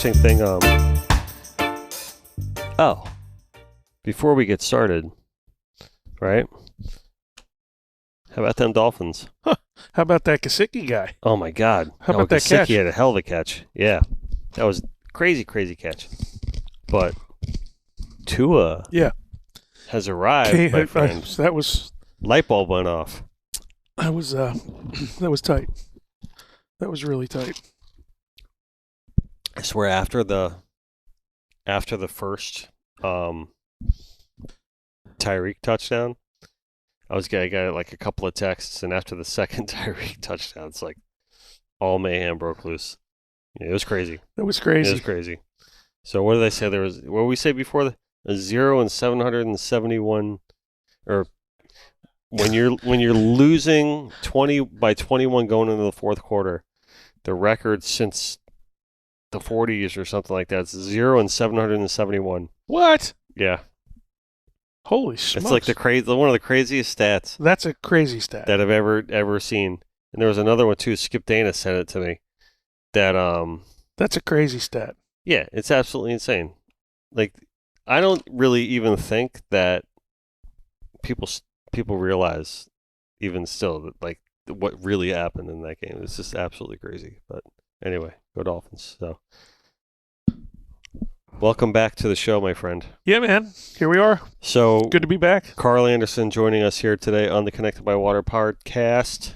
interesting thing. Oh, before we get started, right? How about them Dolphins? Huh. How about that Kasicki guy? Oh my God! How about that catch? He had a hell of a catch. Yeah, that was crazy catch. But Tua, has arrived, my friend. That was light bulb went off. That was tight. That was really tight. I swear, after the first Tyreek touchdown, I got like a couple of texts, and after the second Tyreek touchdown, it's like all mayhem broke loose. Yeah, it was crazy. That was crazy. It was crazy. So what did they say? There was, what did we say before? A 0 and 771, or when you're losing 21 going into the fourth quarter, the record since the 40s or something like that, it's 0 and 771. What? Yeah. Holy smokes! It's like one of the craziest stats. That's a crazy stat that I've ever seen. And there was another one too. Skip Dana sent it to me. That's a crazy stat. Yeah, it's absolutely insane. Like, I don't really even think that people realize, even still, that like what really happened in that game. It's just absolutely crazy. But anyway, go Dolphins. So, welcome back to the show, my friend. Yeah, man. Here we are. So good to be back. Karl Anderson joining us here today on the Connected by Water podcast.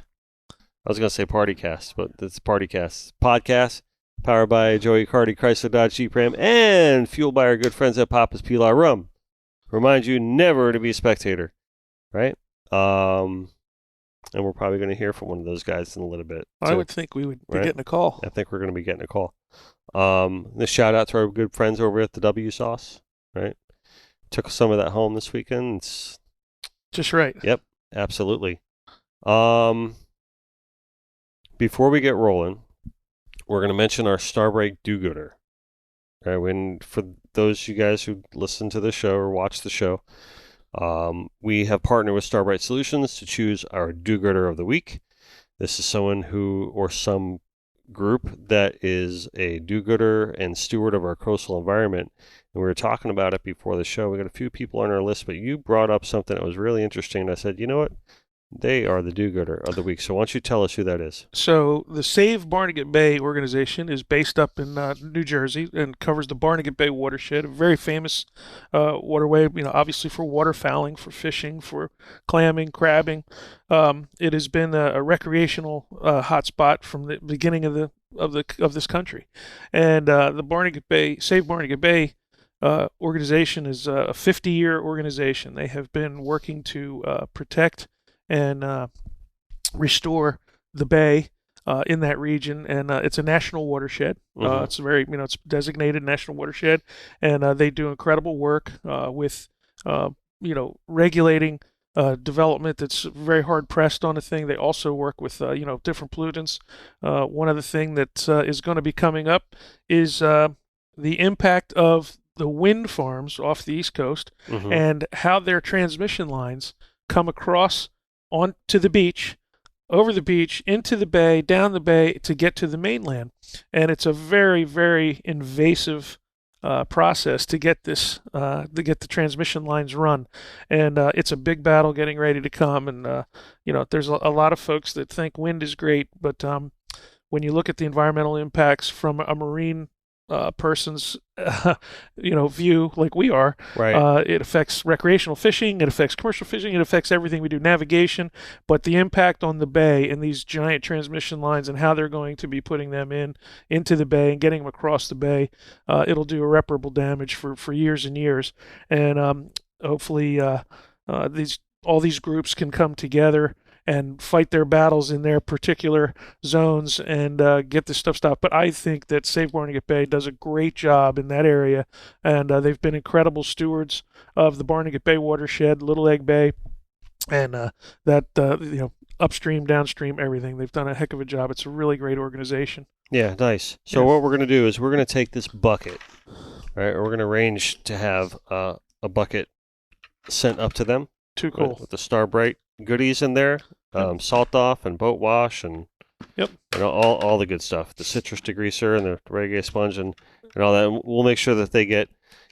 I was going to say partycast, but it's partycast. Podcast powered by Joey Cardi, Chrysler Dodge Jeep Ram, and fueled by our good friends at Papa's Pilar Rum. Remind you never to be a spectator, right? And we're probably going to hear from one of those guys in a little bit. I would think we would be getting a call. I think we're going to be getting a call. This shout out to our good friends over at the W Sauce, right? Took some of that home this weekend. It's just right. Yep, absolutely. Before we get rolling, we're going to mention our Starbreak do-gooder. Right, when for those of you guys who listen to the show or watch the show, we have partnered with Starbright Solutions to choose our do-gooder of the week. This is someone who, or some group that is a do-gooder and steward of our coastal environment. And we were talking about it before the show. We got a few people on our list, but you brought up something that was really interesting. I said, you know what? They are the do-gooder of the week. So why don't you tell us who that is? So the Save Barnegat Bay organization is based up in New Jersey and covers the Barnegat Bay watershed, a very famous waterway, obviously for waterfowling, for fishing, for clamming, crabbing. It has been a recreational hotspot from the beginning of this country. And the Barnegat Bay, Save Barnegat Bay organization is a 50-year organization. They have been working to protect and restore the bay in that region, and it's a national watershed. Mm-hmm. It's a very, it's designated national watershed, and they do incredible work with, regulating development that's very hard pressed on the thing. They also work with, different pollutants. One other thing that is going to be coming up is the impact of the wind farms off the East Coast, mm-hmm. and how their transmission lines come across onto the beach, over the beach, into the bay, down the bay to get to the mainland. And it's a very, very invasive process to get this, to get the transmission lines run. And it's a big battle getting ready to come. And, there's a lot of folks that think wind is great, but when you look at the environmental impacts from a marine person's view, like we are, right. It affects recreational fishing, it affects commercial fishing, it affects everything we do, navigation. But the impact on the bay and these giant transmission lines and how they're going to be putting them into the bay and getting them across the bay, it'll do irreparable damage for years and years. And hopefully all these groups can come together and fight their battles in their particular zones and get this stuff stopped. But I think that Save Barnegat Bay does a great job in that area, and they've been incredible stewards of the Barnegat Bay watershed, Little Egg Bay, and upstream, downstream, everything. They've done a heck of a job. It's a really great organization. Yeah, nice. So what we're going to do is we're going to take this bucket, right? Or we're going to arrange to have a bucket sent up to them. Too cool. With the Starbright goodies in there. Salt off and boat wash and Yep. and all the good stuff, the citrus degreaser and the reggae sponge and all that. And we'll make sure that they get,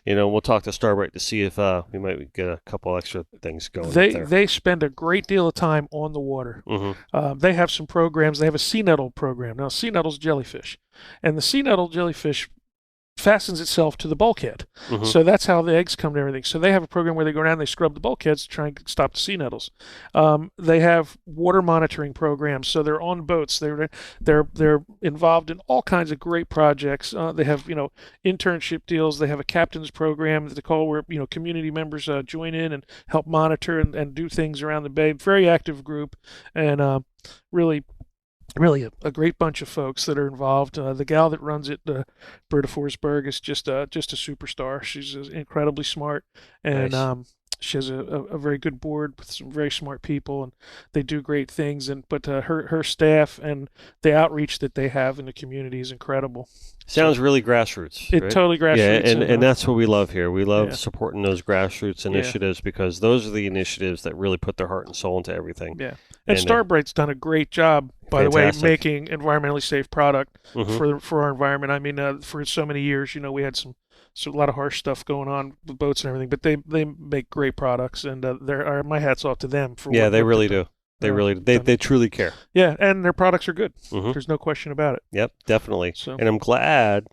we'll talk to Starbright to see if we might get a couple extra things going up there. They spend a great deal of time on the water. Mm-hmm. They have some programs. They have a sea nettle program. Now, sea nettle's jellyfish, and the sea nettle jellyfish fastens itself to the bulkhead. Mm-hmm. So that's how the eggs come to everything. So they have a program where they go around and they scrub the bulkheads to try and stop the sea nettles. They have water monitoring programs. So they're on boats. They're involved in all kinds of great projects. They have internship deals. They have a captain's program that they call where community members join in and help monitor and do things around the bay. Very active group, and really a great bunch of folks that are involved. The gal that runs it, Berta Forsberg, is just a superstar. She's incredibly smart, and Nice. she has a very good board with some very smart people, and they do great things. But her staff and the outreach that they have in the community is incredible. Sounds really grassroots, It right? totally Yeah, grassroots, and that's what we love here. We love Yeah. supporting those grassroots initiatives because those are the initiatives that really put their heart and soul into everything. Yeah, and And Starbright's done a great job, by the way, fantastic. making environmentally safe product Mhm. for our environment. I mean, for so many years, we had a lot of harsh stuff going on with boats and everything, but they make great products, and my hats off to them for Yeah, what they they've really done. do. They truly care. Yeah, and their products are good. Mhm. There's no question about it. Yep, definitely. So And I'm glad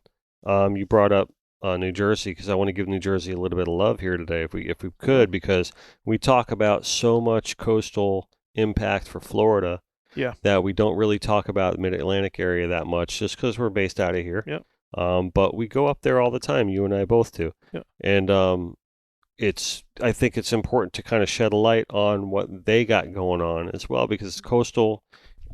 you brought up New Jersey because I want to give New Jersey a little bit of love here today, if we could, because we talk about so much coastal impact for Florida yeah, that we don't really talk about the Mid-Atlantic area that much, just because we're based out of here. yeah, But we go up there all the time. You and I both do, yeah, and I think it's important to kind of shed a light on what they got going on as well, because coastal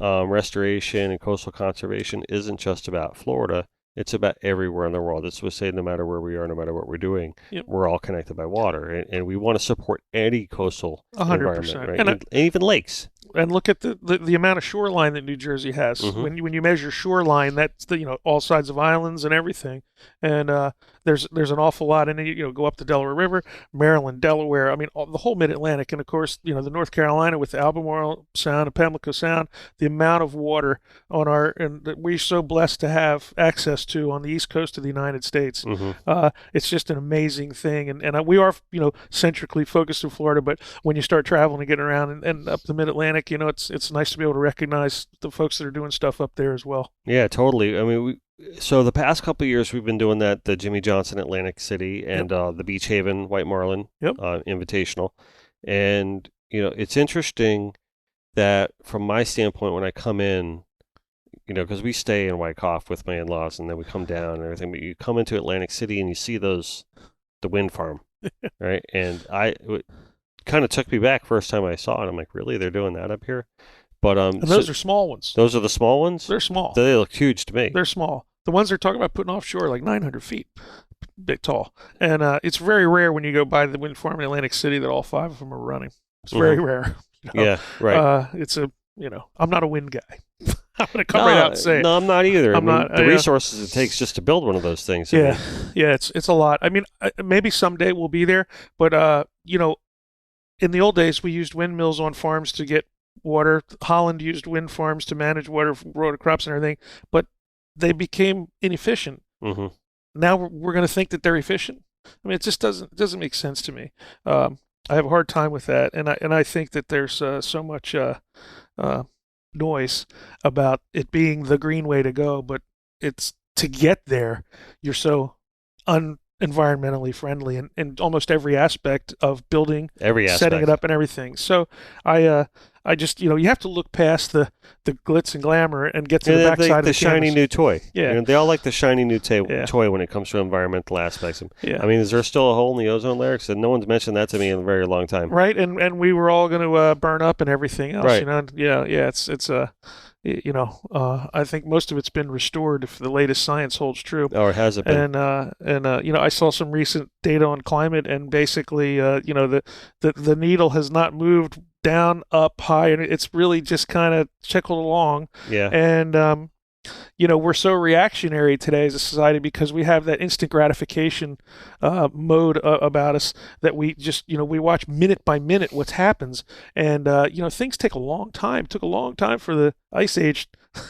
restoration and coastal conservation isn't just about Florida. It's about everywhere in the world. It's to say no matter where we are, no matter what we're doing, yep, we're all connected by water, and we want to support any coastal 100%. environment, right? And And even lakes. and look at the amount of shoreline that New Jersey has. Mm-hmm. When you measure shoreline, that's all sides of islands and everything. And there's an awful lot in it. Go up the Delaware River, Maryland, Delaware. I mean, the whole Mid Atlantic, and of course, the North Carolina with the Albemarle Sound and Pamlico Sound. The amount of water and that we're so blessed to have access to on the east coast of the United States. Mm-hmm. It's just an amazing thing, and we are centrically focused in Florida, but when you start traveling and getting around and up the Mid Atlantic, it's nice to be able to recognize the folks that are doing stuff up there as well. Yeah, totally. I mean, so the past couple of years we've been doing that, the Jimmy Johnson Atlantic City and the Beach Haven White Marlin Yep. Invitational, and it's interesting that from my standpoint when I come in, because we stay in Wyckoff with my in-laws and then we come down and everything, but you come into Atlantic City and you see the wind farm, right? And it kind of took me back first time I saw it. I'm like, really? They're doing that up here? But And those are small ones. those are the small ones? They're small. They look huge to me. They're small. The ones they're talking about putting offshore are like 900 feet, big tall. And it's very rare when you go by the wind farm in Atlantic City that all 5 of them are running. It's very rare. Yeah, right. I'm not a wind guy. I'm going to come right out and say it. No, I'm not either. I'm not. The resources it takes just to build one of those things. Yeah, it's a lot. I mean, maybe someday we'll be there, but in the old days we used windmills on farms to get water. Holland used wind farms to manage water for rotor crops and everything, but they became inefficient. Mm-hmm. Now we're going to think that they're efficient. I mean, it just doesn't make sense to me. I have a hard time with that, and I think that there's so much noise about it being the green way to go, but it's to get there. You're so environmentally friendly in almost every aspect of building, setting it up, and everything. So I just you have to look past the glitz and glamour and get to the backside of the shiny canvas. new toy. Yeah, they all like the shiny new toy when it comes to environmental aspects. Yeah. I mean, is there still a hole in the ozone layer? Because no one's mentioned that to me in a very long time. Right, and we were all going to burn up and everything else. Right. It's I think most of it's been restored if the latest science holds true. Or has it been? And I saw some recent data on climate, and basically, the needle has not moved down, up, high, and it's really just kind of trickled along. Yeah. And we're so reactionary today as a society because we have that instant gratification mode about us that we just, we watch minute by minute what happens. And, things take a long time. It took a long time for the Ice Age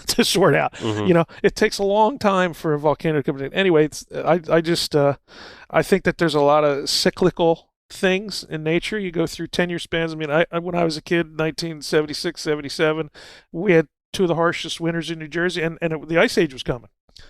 to sort out. Mm-hmm. It takes a long time for a volcano to come in. Anyway, I think that there's a lot of cyclical things in nature. You go through 10-year spans. I mean, when I was a kid, 1976, 77, we had two of the harshest winters in New Jersey, and the ice age was coming.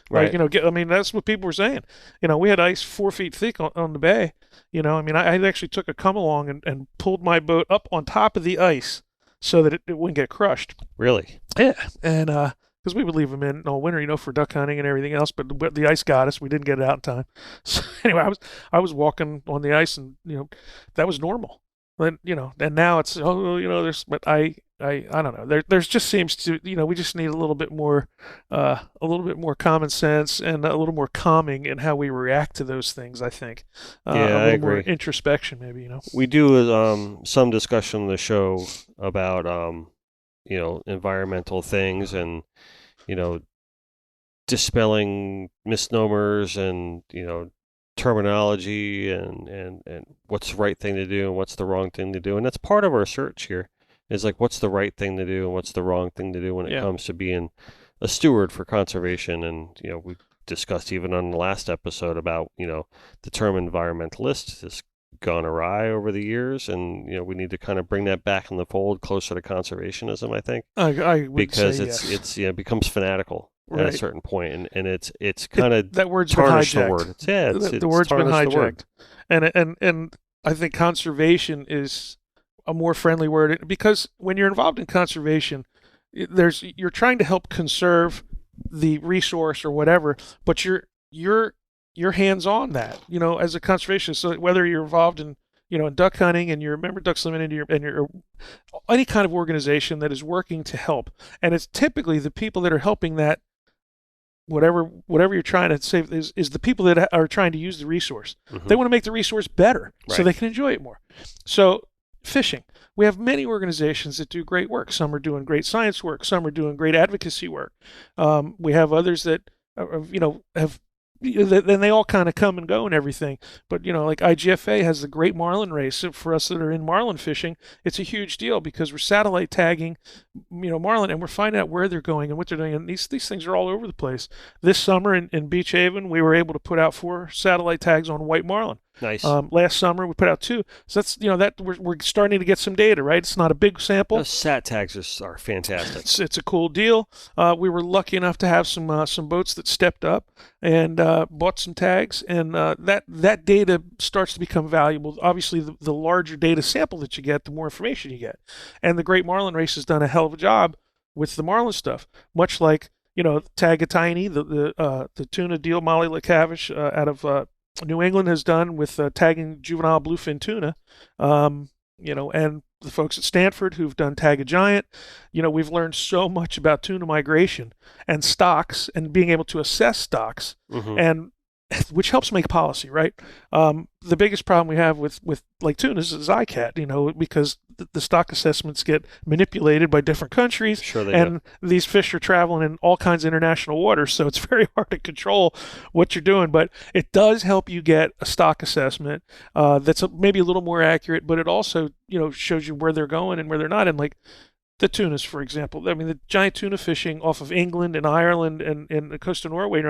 Right. I mean, that's what people were saying. We had ice 4 feet thick on the bay. I mean, I actually took a come along and pulled my boat up on top of the ice so that it wouldn't get crushed. Really? Yeah, and because we would leave them in all winter, for duck hunting and everything else, but the ice got us. We didn't get it out in time. So anyway, I was walking on the ice, and that was normal. But and now it's there's, but I don't know. There's just seems to we just need a little bit more common sense and a little more calming in how we react to those things. I think Yeah, a I little agree. more introspection, maybe. We do some discussion on the show about environmental things and dispelling misnomers and terminology and what's the right thing to do and what's the wrong thing to do. And that's part of our search here is like what's the right thing to do and what's the wrong thing to do when it Yeah. comes to being a steward for conservation. And we discussed even on the last episode about the term environmentalist has gone awry over the years, and we need to kind of bring that back in the fold closer to conservationism, I think, I would because say it's yes. it becomes fanatical at a Right. certain point, and it's kind of That word's been tarnished the hijacked. word. It's The word's been tarnished the word. hijacked, and I think conservation is a more friendly word because when you're involved in conservation, you're trying to help conserve the resource or whatever, but you're hands on that, as a conservationist. So whether you're involved in in duck hunting and you're a member of Ducks Limited and you're any kind of organization that is working to help, and it's typically the people that are helping that whatever you're trying to save is the people that are trying to use the resource. Mm-hmm. They want to make the resource better so Right. they can enjoy it more. So fishing, we have many organizations that do great work. Some are doing great science work. Some are doing great advocacy work. We have others that have then they all kind of come and go and everything. But like IGFA has the Great Marlin Race. So for us that are in marlin fishing, it's a huge deal because we're satellite tagging, marlin, and we're finding out where they're going and what they're doing. And these things are all over the place. This summer in Beach Haven, we were able to put out 4 satellite tags on white marlin. Nice. Last summer we put out 2. So that's that we're starting to get some data, right? It's not a big sample. Those sat tags are fantastic. It's a cool deal. We were lucky enough to have some boats that stepped up and bought some tags, and that data starts to become valuable. Obviously, the larger data sample that you get, the more information you get. And the Great Marlin Race has done a hell of a job with the marlin stuff, much like Tagatini, the tuna deal Molly LaCavish out of New England has done with tagging juvenile bluefin tuna, and the folks at Stanford who've done Tag a Giant. We've learned so much about tuna migration and stocks and being able to assess stocks, Mm-hmm. and which helps make policy, right? The biggest problem we have with like tunas is ICAT, because the stock assessments get manipulated by different countries, Sure they and these fish are traveling in all kinds of international waters, so it's very hard to control what you're doing. But it does help you get a stock assessment that's maybe a little more accurate, but it also shows you where they're going and where they're not. And like the tunas, for example. I mean, the giant tuna fishing off of England and Ireland and the coast of Norway,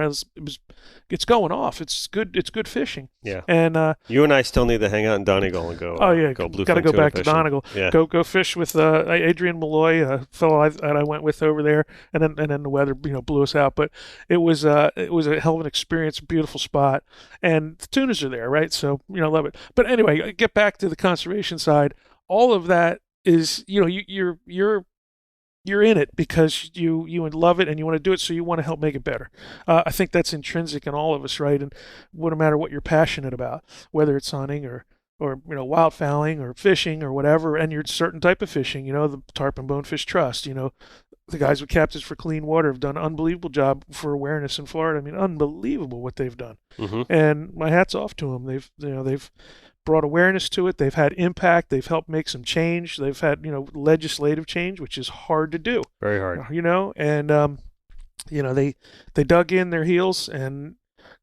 it's going off. It's good. It's good fishing. Yeah. And you and I still need to hang out in Donegal and go. oh yeah, go bluefin got to go tuna back fishing. to Donegal. Yeah. Go fish with Adrian Malloy, a fellow that I went with over there, and then the weather blew us out. But it was a hell of an experience. Beautiful spot, and the tunas are there, right? So love it. But anyway, get back to the conservation side. All of that is you're in it because you love it and you want to do it, so you want to help make it better. I think that's intrinsic in all of us, right? And no matter what you're passionate about, whether it's hunting or wildfowling or fishing or whatever, and you're a certain type of fishing, the Tarpon Bonefish Trust, the guys with Captains for Clean Water have done an unbelievable job for awareness in Florida. I mean, unbelievable what they've done. Mm-hmm. And my hat's off to them. They've brought awareness to it. They've had impact. They've helped make some change. They've had legislative change, which is hard to do. Very hard. And they dug in their heels and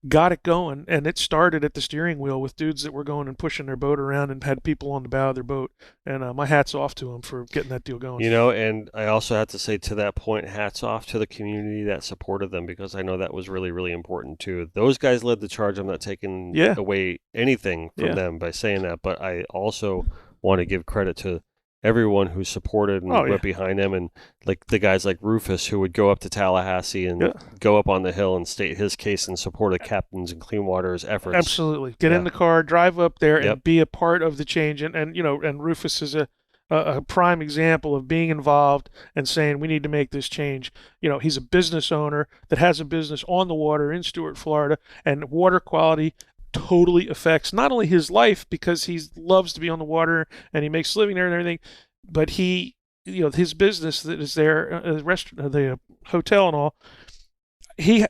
got it going, and it started at the steering wheel with dudes that were going and pushing their boat around and had people on the bow of their boat. And my hat's off to them for getting that deal going. And I also have to say to that point, hats off to the community that supported them, because I know that was really, really important too. Those guys led the charge. I'm not taking away anything from them by saying that, but I also want to give credit to everyone who supported and went behind them, and like the guys like Rufus, who would go up to Tallahassee and go up on the hill and state his case in support of Captains and Clean Water's efforts. Absolutely. Get in the car, drive up there, and be a part of the change. And Rufus is a prime example of being involved and saying we need to make this change. He's a business owner that has a business on the water in Stuart, Florida, and water quality totally affects not only his life, because he loves to be on the water and he makes a living there and everything, but his business that is there, the hotel and all,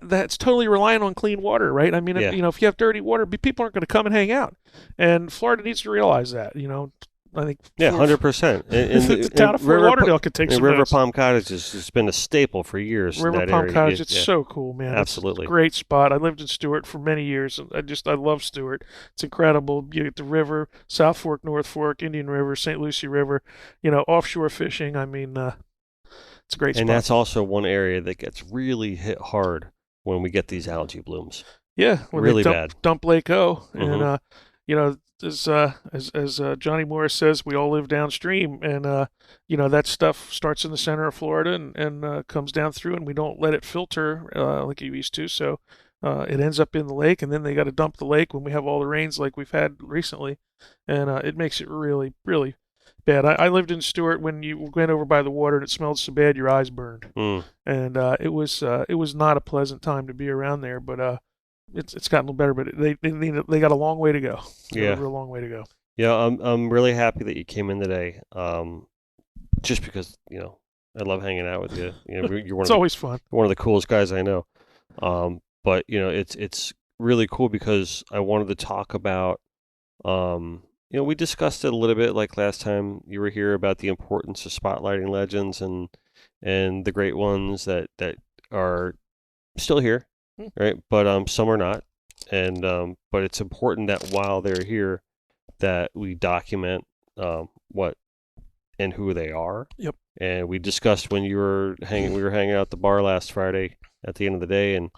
that's totally reliant on clean water, right? I mean, if you have dirty water, people aren't going to come and hang out, and Florida needs to realize that. I think 100%. The town of Fort Lauderdale could take some River notes. Palm Cottage has been a staple for years. River in that Palm area. Cottage, it's so cool, man. Absolutely. It's a great spot. I lived in Stuart for many years. I love Stuart. It's incredible. You get the river, South Fork, North Fork, Indian River, St. Lucie River, offshore fishing. I mean, it's a great spot. And that's also one area that gets really hit hard when we get these algae blooms. Yeah, when really they bad. Dump Lake O. And, as Johnny Morris says, we all live downstream, and that stuff starts in the center of Florida and comes down through, and we don't let it filter like it used to. So it ends up in the lake, and then they got to dump the lake when we have all the rains like we've had recently, and it makes it really, really bad. I lived in Stuart when you went over by the water and it smelled so bad your eyes burned, and it was not a pleasant time to be around there, but. It's gotten a little better, but they got a long way to go. A real long way to go. Yeah, I'm really happy that you came in today. Just because I love hanging out with you. You're always fun. One of the coolest guys I know. But it's really cool because I wanted to talk about. We discussed it a little bit like last time you were here about the importance of spotlighting legends and the great ones that are still here. Right, but some are not, and but it's important that while they're here, that we document what and who they are. Yep. And we discussed when we were hanging out at the bar last Friday at the end of the day, and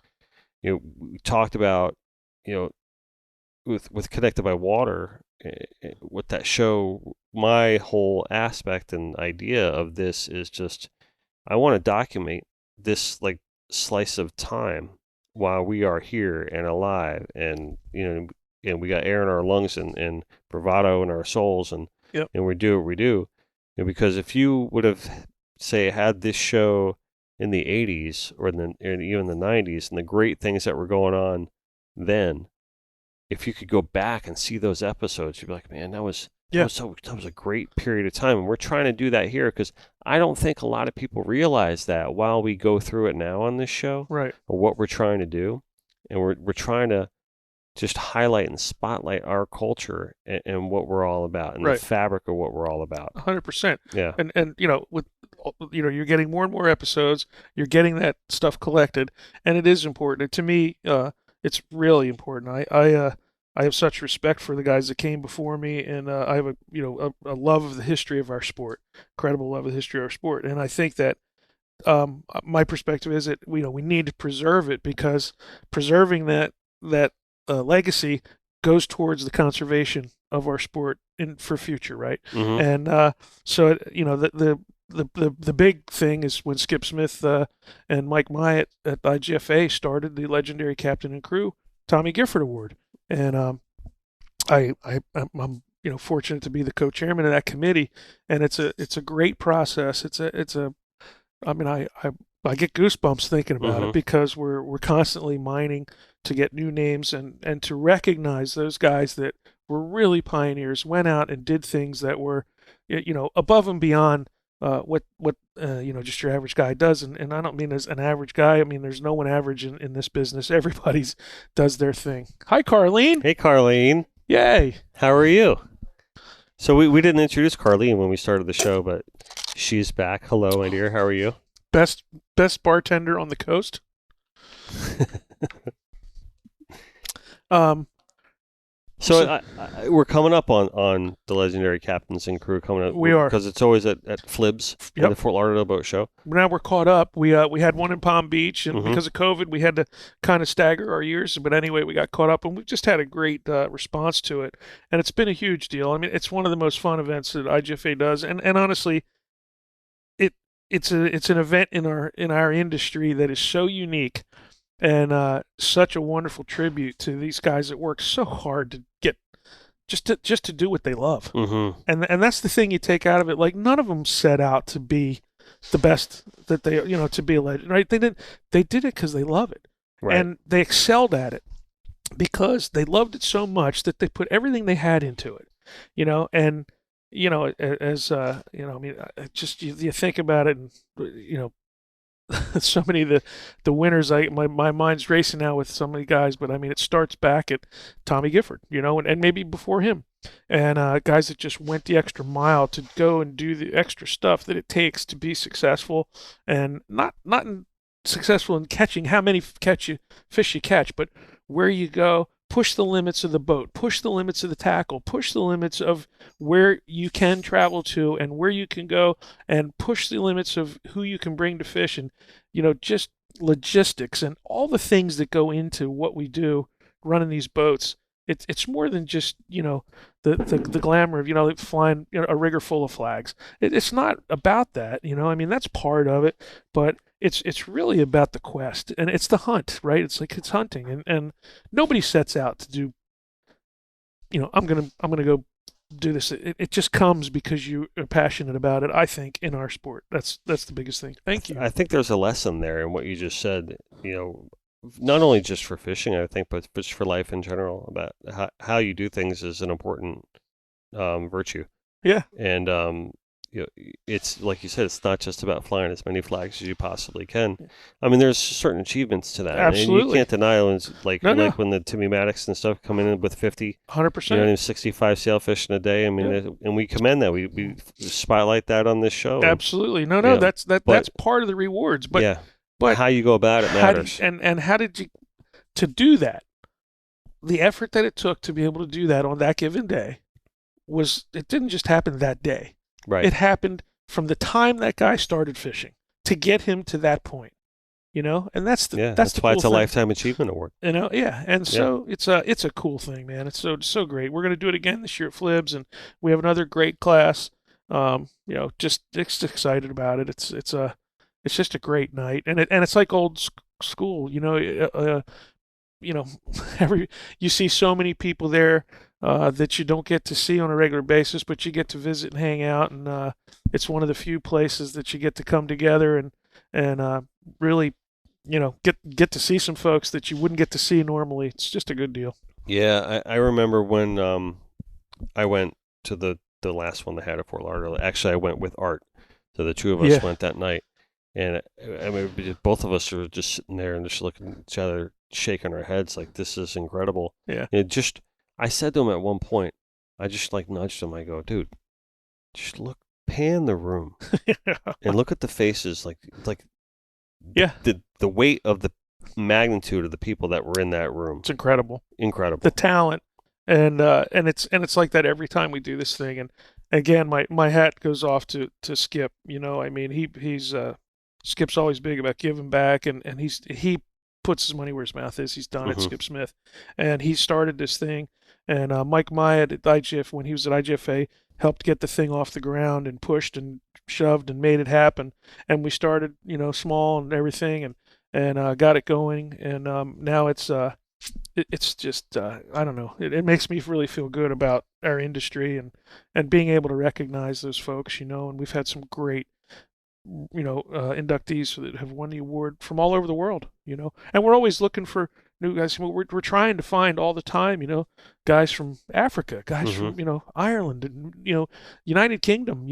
we talked about with Connected by Water, with that show. My whole aspect and idea of this is just I want to document this like slice of time while we are here and alive, and and we got air in our lungs and bravado in our souls, and we do what we do. Because if you would have had this show in the 80s or even the 90s, and the great things that were going on then, if you could go back and see those episodes, you'd be like, man, that was a great period of time. And we're trying to do that here because I don't think a lot of people realize that while we go through it now on this show, right? Or what we're trying to do, and we're trying to just highlight and spotlight our culture and what we're all about, and the fabric of what we're all about. 100%. Yeah. And with you're getting more and more episodes, you're getting that stuff collected, and it is important. To me, it's really important. I have such respect for the guys that came before me, and I have a love of the history of our sport, incredible love of the history of our sport. And I think that my perspective is that we need to preserve it, because preserving that legacy goes towards the conservation of our sport for future, right? Mm-hmm. And so the big thing is when Skip Smith and Mike Myatt at IGFA started the legendary Captain and Crew Tommy Gifford Award. And I'm fortunate to be the co-chairman of that committee, and it's a great process. I get goosebumps thinking about it, because we're constantly mining to get new names and to recognize those guys that were really pioneers, went out and did things that were above and beyond what just your average guy does. And I don't mean as an average guy. I mean, there's no one average in this business. Everybody's does their thing. Hi, Carlene. Hey, Carlene. Yay. How are you? So we didn't introduce Carlene when we started the show, but she's back. Hello, my dear. How are you? best bartender on the coast. So we're coming up on the legendary captains and crew coming up. We are, because it's always at Flibs, yep, the Fort Lauderdale Boat Show. Now we're caught up. We had one in Palm Beach, and because of COVID, we had to kind of stagger our years. But anyway, we got caught up, and we've just had a great response to it, and it's been a huge deal. I mean, it's one of the most fun events that IGFA does, and honestly, it's an event in our industry that is so unique. And such a wonderful tribute to these guys that work so hard to get just to do what they love. And that's the thing you take out of it. Like, none of them set out to be the best that they, to be a legend, right? They did it because they love it, right. And they excelled at it because they loved it so much that they put everything they had into it, And as I mean, just you think about it, and so many of the winners, my mind's racing now with so many guys, but I mean, it starts back at Tommy Gifford, and maybe before him, and guys that just went the extra mile to go and do the extra stuff that it takes to be successful, and not successful in catching how many fish you catch, but where you go. Push the limits of the boat, push the limits of the tackle, push the limits of where you can travel to and where you can go, and push the limits of who you can bring to fish, and just logistics and all the things that go into what we do running these boats. It's more than just the glamour of like flying a rigger full of flags. It's not about that. I mean, that's part of it, but it's really about the quest, and it's the hunt, right? It's like it's hunting, and nobody sets out to do. I'm gonna go do this. It just comes because you are passionate about it. I think in our sport, that's the biggest thing. Thank you. I think there's a lesson there in what you just said. Not only just for fishing, I think, but just for life in general, about how you do things is an important virtue. Yeah. And it's like you said, it's not just about flying as many flags as you possibly can. I mean, there's certain achievements to that. Absolutely. And you can't deny it. Like No. when the Timmy Maddox and stuff come in with 50, 100%, 65 sailfish in a day. I mean, and we commend that. We spotlight that on this show. Absolutely. No. That's part of the rewards. But But how you go about it matters. And how did you to do that? The effort that it took to be able to do that on that given day it didn't just happen that day. Right. It happened from the time that guy started fishing to get him to that point. And that's that's why it's a lifetime achievement award. And so it's a cool thing, man. It's so great. We're going to do it again this year at Flibs, and we have another great class. Just excited about it. It's just a great night, and it's like old school. You see so many people there that you don't get to see on a regular basis, but you get to visit and hang out, and it's one of the few places that you get to come together and really, get to see some folks that you wouldn't get to see normally. It's just a good deal. Yeah, I remember when I went to the last one they had at Fort Lauderdale. Actually, I went with Art, so the two of us went that night. And I mean, both of us were just sitting there and just looking at each other, shaking our heads like, this is incredible. Yeah. I said to him at one point, I just nudged him. I go, dude, just pan the room and look at the faces, the weight of the magnitude of the people that were in that room. It's incredible. Incredible. The talent, and it's like that every time we do this thing. And again, my hat goes off to Skip. I mean, he's Skip's always big about giving back, and he puts his money where his mouth is. He's done it, Skip Smith, and he started this thing. And Mike Myatt at IGF, when he was at IGFA, helped get the thing off the ground and pushed and shoved and made it happen. And we started, small and everything, and got it going. And now it's just I don't know. It makes me really feel good about our industry and being able to recognize those folks, And we've had some great inductees that have won the award from all over the world, and we're always looking for new guys. We're trying to find all the time, guys from Africa, guys from, Ireland, and, United Kingdom,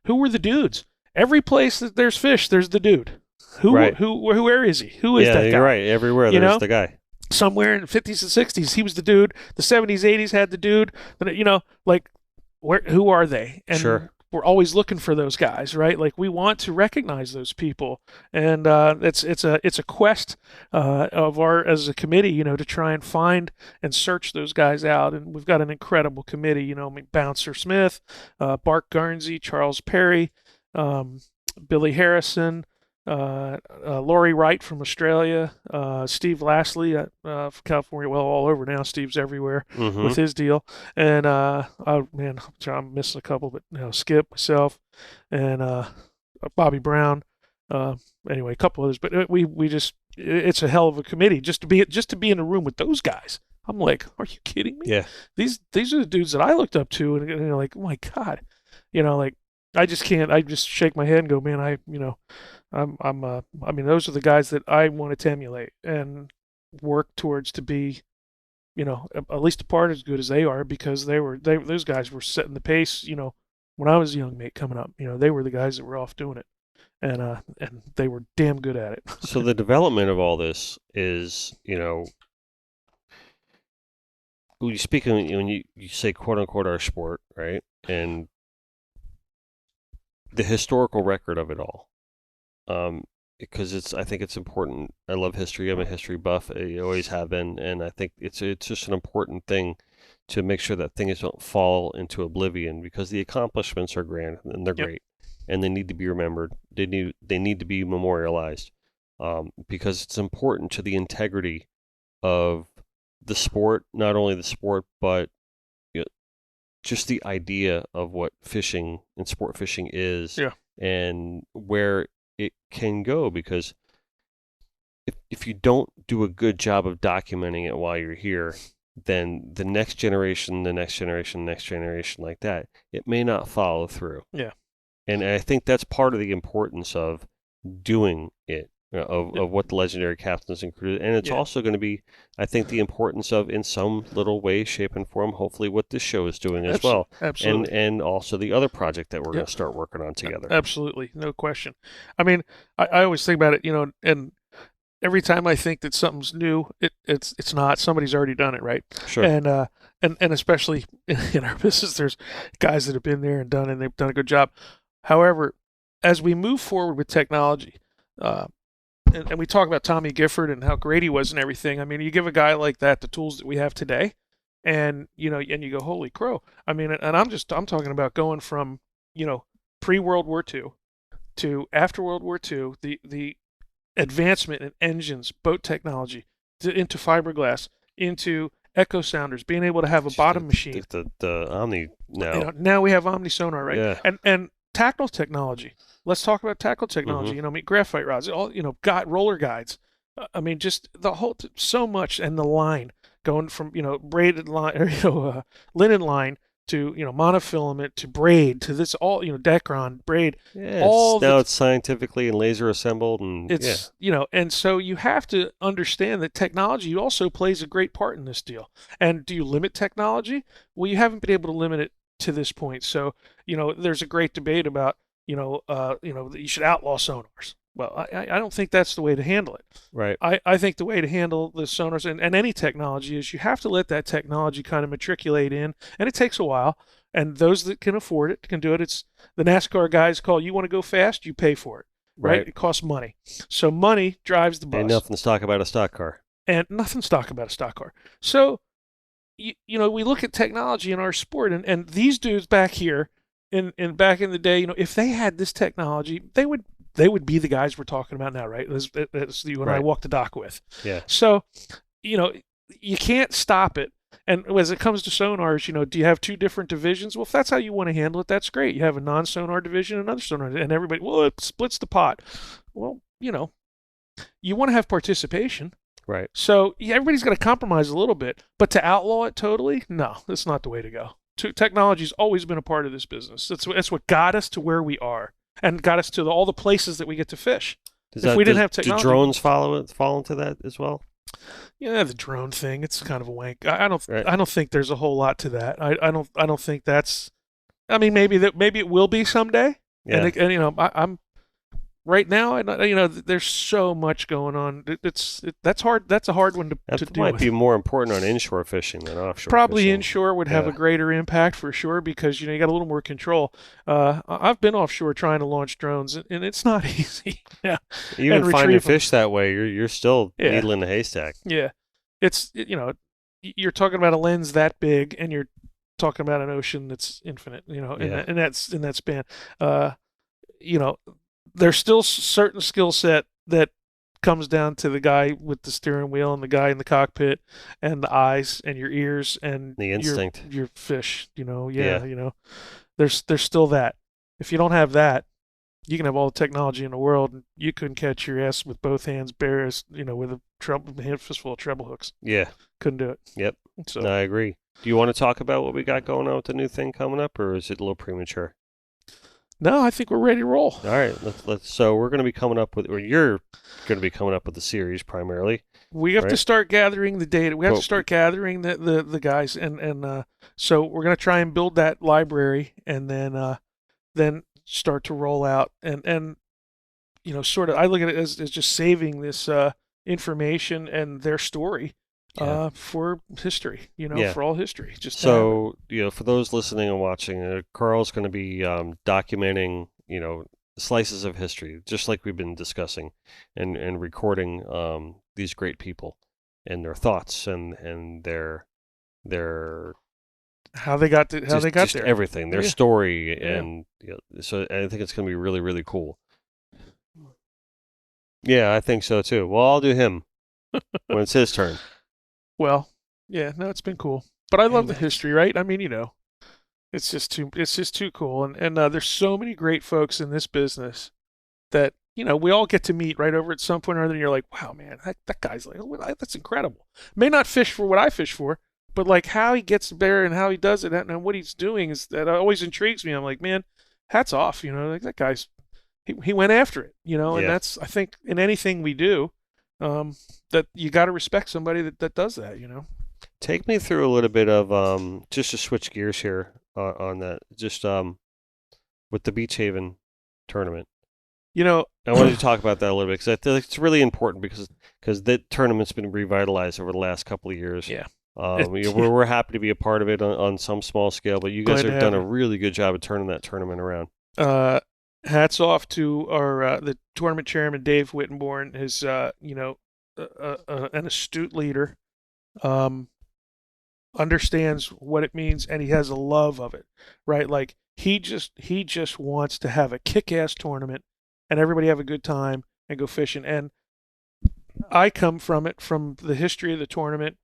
who were the dudes? Every place that there's fish, there's the dude. Where is he? Who is that guy? Yeah, you're right. Everywhere there's the guy. Somewhere in the 50s and 60s, he was the dude. The 70s, 80s had the dude. Who are they? And sure. we're always looking for those guys, right? Like we want to recognize those people, and it's a quest of our as a committee, to try and find and search those guys out. And we've got an incredible committee, Bouncer Smith, Bart Garnsey, Charles Perry, Billy Harrison, Laurie Wright from Australia, Steve Lastly from California. Well, all over now. Steve's everywhere with his deal. And oh man, I'm missing a couple, but Skip, myself, and Bobby Brown. Anyway, a couple others. But we just it's a hell of a committee just to be in a room with those guys. I'm like, are you kidding me? Yeah. These are the dudes that I looked up to, and like, oh my god, like. I just can't. I just shake my head and go, man. I mean, those are the guys that I wanted to emulate and work towards to be, at least a part as good as they are, because those guys were setting the pace. When I was a young mate coming up, they were the guys that were off doing it, and they were damn good at it. So the development of all this is, when you speak when you say quote unquote our sport, right, and the historical record of it all, because I think it's important. I love history. I'm a history buff. I always have been, and I think it's just an important thing to make sure that things don't fall into oblivion, because the accomplishments are grand and they're great, and they need to be remembered. They need to be memorialized, because it's important to the integrity of the sport. Not only the sport, but just the idea of what fishing and sport fishing is, and where it can go. Because if you don't do a good job of documenting it while you're here, then the next generation, like that, it may not follow through. Yeah. And I think that's part of the importance of doing it, of what the legendary captains included. And it's also going to be, I think, the importance of, in some little way, shape, and form, hopefully what this show is doing as well. Absolutely. And also the other project that we're going to start working on together. Absolutely. No question. I mean, I always think about it, and every time I think that something's new, it's not. Somebody's already done it, right? Sure. And especially in our business, there's guys that have been there and they've done a good job. However, as we move forward with technology, and we talk about Tommy Gifford and how great he was and everything. I mean, you give a guy like that the tools that we have today, and you go, holy crow. I mean, and I'm talking about going from, pre-World War II to after World War II, the advancement in engines, boat technology, into fiberglass, into echo sounders, being able to have a bottom machine. The Omni now. Now we have Omni sonar, right? Yeah. And tackle technology. Let's talk about tackle technology. Graphite rods, all roller guides. I mean, just the whole so much, and the line going from braided line or linen line to monofilament to braid to this all Dacron braid. Yeah, it's scientifically and laser assembled, and it's and so you have to understand that technology also plays a great part in this deal. And do you limit technology? Well, you haven't been able to limit it to this point. So there's a great debate about that you should outlaw sonars. Well, I don't think that's the way to handle it. Right. I think the way to handle the sonars and any technology is you have to let that technology kind of matriculate in, and it takes a while. And those that can afford it can do it. It's the NASCAR guys call, you want to go fast, you pay for it. Right? It costs money. So money drives the bus. Ain't nothing to talk about a stock car. And nothing to talk about a stock car. So, we look at technology in our sport, and these dudes back here, back in the day, if they had this technology, they would be the guys we're talking about now, right? As you and I walk the dock with. Yeah. So, you can't stop it. And as it comes to sonars, do you have two different divisions? Well, if that's how you want to handle it, that's great. You have a non-sonar division, another sonar, and everybody, well, it splits the pot. Well, you want to have participation. Right. So everybody's got to compromise a little bit, but to outlaw it totally, no, that's not the way to go. Technology's always been a part of this business. That's what got us to where we are and got us to all the places that we get to fish. If we didn't have technology, do drones fall into that as well? Yeah, the drone thing, it's kind of a wank. I don't think there's a whole lot to that. I don't think that's. I mean, maybe it will be someday. Yeah. And I'm right now, there's so much going on. That's hard. That's a hard one to That deal might with. be more important on inshore fishing than offshore Probably fishing. inshore would have Yeah. a greater impact for sure because you got a little more control. I've been offshore trying to launch drones, and it's not easy. Yeah, Even and finding retrieve them. fish that way, you're still Yeah, needle in the haystack. yeah. It's you're talking about a lens that big, and you're talking about an ocean that's infinite. Yeah. in that span. Uh, you know, there's still certain skill set that comes down to the guy with the steering wheel and the guy in the cockpit and the eyes and your ears and The instinct. your fish. Yeah. There's still that. If you don't have that, you can have all the technology in the world, and you couldn't catch your ass with both hands bare as with a fistful of treble hooks. Yeah. Couldn't do it. Yep. So No, I agree. Do you want to talk about what we got going on with the new thing coming up, or is it a little premature? no, I think we're ready to roll. All right, let's. So we're going to be coming up with, or you're going to be coming up with the series primarily. We have to Right. start gathering the data. We have Well- to start gathering the guys, and so we're gonna try and build that library, and then start to roll out, and sort of. I look at it as just saving this information and their story Yeah. for history. Yeah. For all history. Just to have it. So for those listening and watching, Carl's going to be documenting slices of history, just like we've been discussing, and recording these great people and their thoughts and their how they got just there. everything, their Yeah. story, Yeah. and so I think it's going to be really, really cool. Yeah, I think so too. Well, I'll do him when it's his turn. Well, yeah, no, it's been cool, but I love the Amen. history, right? I mean, it's just too cool, and there's so many great folks in this business that we all get to meet right over at some point or other. And you're like, wow, man, that guy's like, oh, that's incredible. May not fish for what I fish for, but like how he gets there and how he does it and what he's doing is that always intrigues me. I'm like, man, hats off, like that guy's he went after it, and Yeah. that's I think in anything we do, that you got to respect somebody that does that. Take me through a little bit of just to switch gears here on that, just with the Beach Haven tournament. I wanted to talk about that a little bit because I think it's really important because that tournament's been revitalized over the last couple of years. Yeah. We're happy to be a part of it on some small scale, but you guys Glad to have done have a you. really good job of turning that tournament around. Hats off to our the tournament chairman Dave Wittenborn, is an astute leader, understands what it means, and he has a love of it, right? Like he just wants to have a kick-ass tournament and everybody have a good time and go fishing. And I come from the history of the tournament.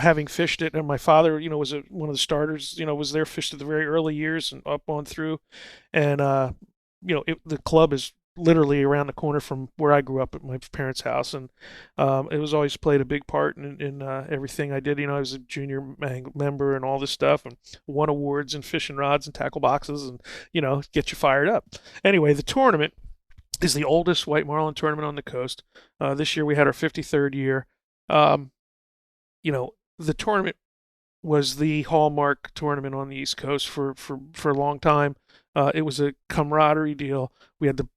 Having fished it, and my father, was one of the starters, was there, fished at the very early years and up on through, and the club is literally around the corner from where I grew up at my parents' house, and it was always played a big part in everything I did. I was a junior member and all this stuff, and won awards and fishing rods and tackle boxes, and get you fired up. Anyway, the tournament is the oldest white marlin tournament on the coast. This year we had our 53rd year. The tournament was the hallmark tournament on the East Coast for a long time. It was a camaraderie deal. We had the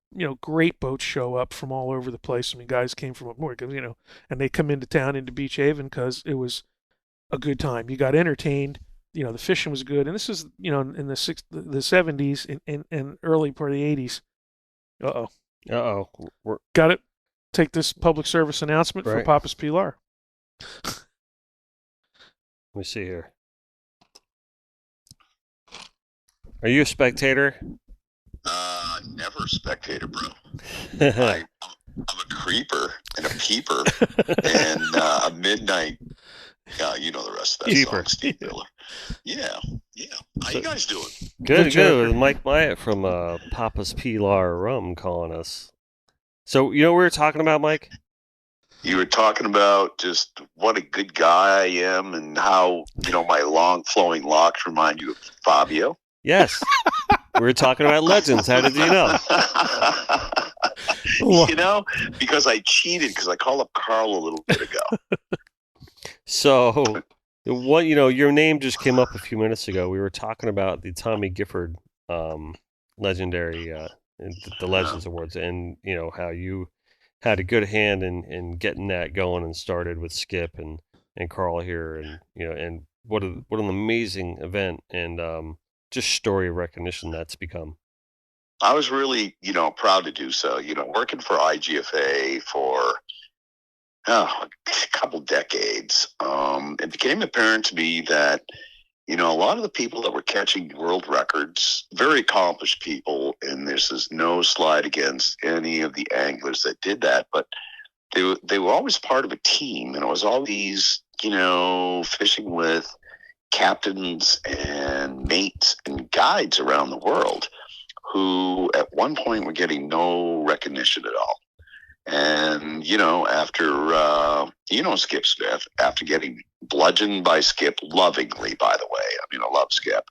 great boats show up from all over the place. I mean, guys came from up north, and they come into town into Beach Haven because it was a good time. You got entertained. The fishing was good, and this is in the 70s and early part of the 80s. We're Got it. Take this public service announcement for Right. Papas Pilar. Let me see here. Are you a spectator? Never a spectator, bro. I'm a creeper and a peeper and a midnight. You know the rest of that Keeper. song, Steve Miller. Yeah. How you guys doing? Good. Joker. With Mike Myatt from Papa's Pilar Rum calling us. So we were talking about, Mike? You were talking about just what a good guy I am and how, my long flowing locks remind you of Fabio. Yes. We were talking about legends. How did you know? Because I cheated because I called up Karl a little bit ago. So, your name just came up a few minutes ago. We were talking about the Tommy Gifford legendary the Legends Awards, and how you had a good hand in getting that going and started with Skip and Karl here, and and what an amazing event, and just story recognition that's become. I was really, proud to do so. Working for IGFA for a couple decades, it became apparent to me that a lot of the people that were catching world records, very accomplished people, and this is no slide against any of the anglers that did that, but they were always part of a team, and it was always, fishing with captains and mates and guides around the world who at one point were getting no recognition at all. And, after, Skip Smith, after getting bludgeoned by Skip, lovingly, by the way, I love Skip,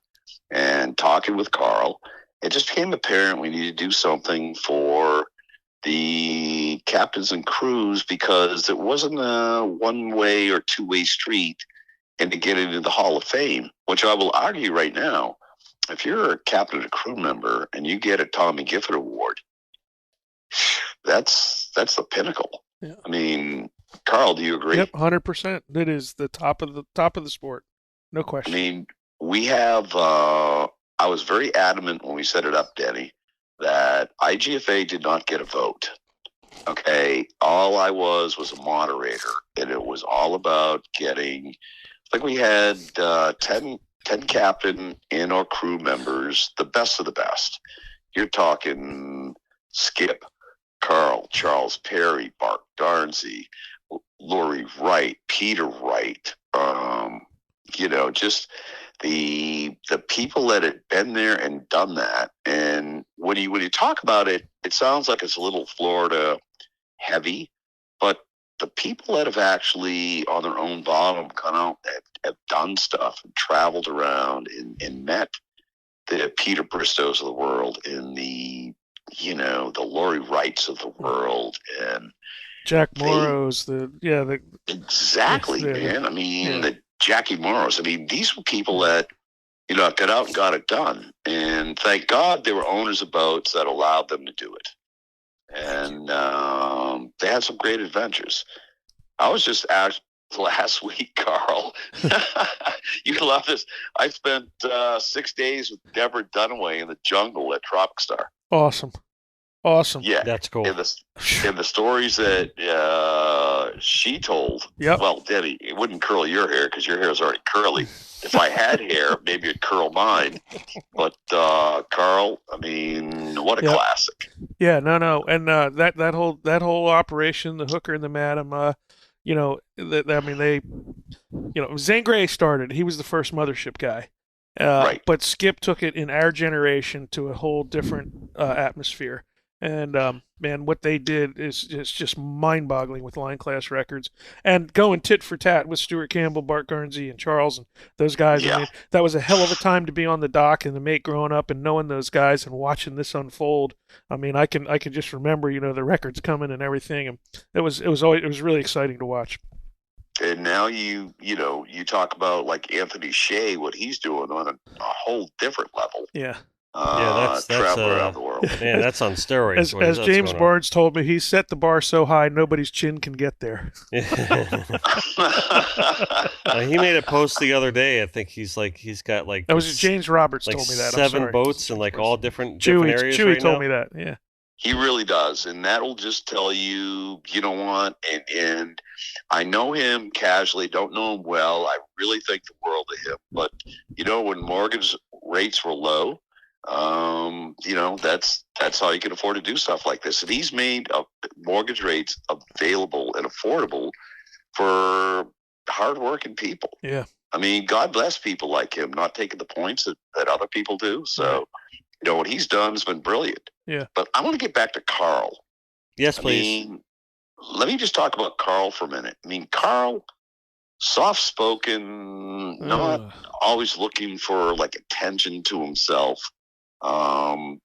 and talking with Karl, it just became apparent we needed to do something for the captains and crews, because it wasn't a one-way or two-way street and to get into the Hall of Fame, which I will argue right now, if you're a captain or crew member and you get a Tommy Gifford Award, that's the pinnacle. Yeah. Karl, do you agree? Yep, 100%. It is the top of the sport, no question. We have. I was very adamant when we set it up, Denny, that IGFA did not get a vote. Okay, all I was a moderator, and it was all about getting. Like we had 10 captain and or crew members, the best of the best. You're talking Skip, Karl, Charles Perry, Bart Darnsey, Laurie Wright, Peter Wright, just the people that had been there and done that. And when you talk about it, it sounds like it's a little Florida heavy, but the people that have actually on their own bottom come out have done stuff and traveled around and met the Peter Bristows of the world and the Laurie Wrights of the world and Jack Morrow's, exactly, man. The Jackie Morrows. These were people that got out and got it done, and thank God there were owners of boats that allowed them to do it. And they had some great adventures. I was just out last week, Karl. You love this. I spent 6 days with Deborah Dunaway in the jungle at Tropic Star. Awesome. Yeah, that's cool. And the stories that she told. Yep. Well, Debbie, it wouldn't curl your hair because your hair is already curly. If I had hair, maybe it'd curl mine. But Karl, what a classic. Yeah, no, and that whole operation, the hooker and the madam, Zane Grey started. He was the first mothership guy. Right. But Skip took it in our generation to a whole different atmosphere. And man, what they did is just mind-boggling with line class records, and going tit for tat with Stuart Campbell, Bart Garnsey, and Charles and those guys. Yeah. That was a hell of a time to be on the dock and the mate growing up and knowing those guys and watching this unfold. I can just remember the records coming and everything, and it was really exciting to watch. And now you talk about like Anthony Shea, what he's doing on a whole different level. Yeah. That's travel around the world. Man, that's on steroids. As James Barnes told me, he set the bar so high nobody's chin can get there. He made a post the other day. I think he's got like that was James Roberts told me that. 7 boats in like all different areas. Chewy right told now. me that. Yeah. He really does, and that'll just tell you, and I know him casually, don't know him well. I really think the world of him, but when mortgage rates were low, that's how you can afford to do stuff like this. And he's made mortgage rates available and affordable for hardworking people. Yeah. God bless people like him, not taking the points that other people do. So, what he's done has been brilliant. Yeah. But I want to get back to Karl. Yes, please. Let me just talk about Karl for a minute. Karl, soft-spoken, not always looking for like attention to himself. I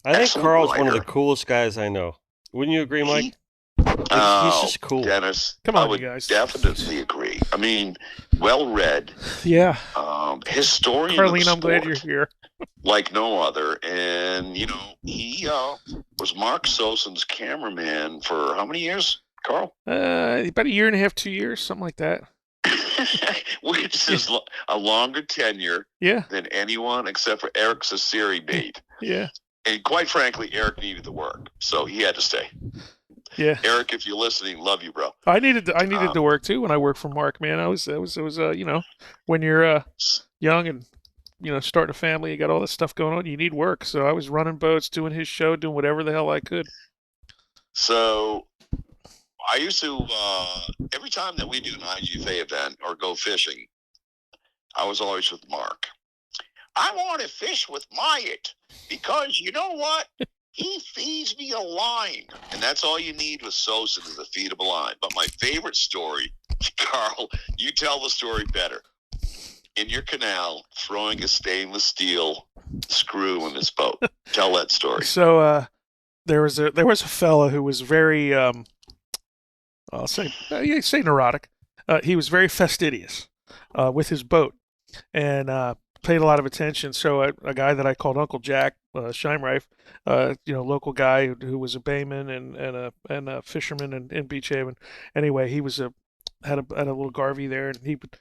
think Karl's one of the coolest guys I know. Wouldn't you agree, Mike? He's just cool. Dennis, Come on, I would you guys. definitely agree. I mean, well-read, Yeah. historian Carlene, of the I'm glad sport, you're here. like no other. And, you know, he was Mark Sosin's cameraman for how many years, Carl? About a year and a half, 2 years, something like that. Which is a longer tenure than anyone except for Eric Cesari made. Yeah. And quite frankly, Eric needed the work, so he had to stay. Yeah. Eric, if you're listening, love you, bro. I needed to work too when I worked for Mark, man. It was you know, when you're young and, you know, starting a family, you got all this stuff going on, you need work. So I was running boats, doing his show, doing whatever the hell I could. So I used to, every time that we do an IGFA event or go fishing, I was always with Mark. I want to fish with Myatt because you know what? He feeds me a line. And that's all you need with Sosin is a feedable line. But my favorite story, Karl, you tell the story better. In your canal, throwing a stainless steel screw in his boat. Tell that story. So there was a fellow who was very I'll say neurotic. He was very fastidious with his boat and paid a lot of attention. So a guy that I called Uncle Jack Scheimreif, you know, local guy who was a bayman and a fisherman in Beach Haven. Anyway, he was had a little Garvey there, and he would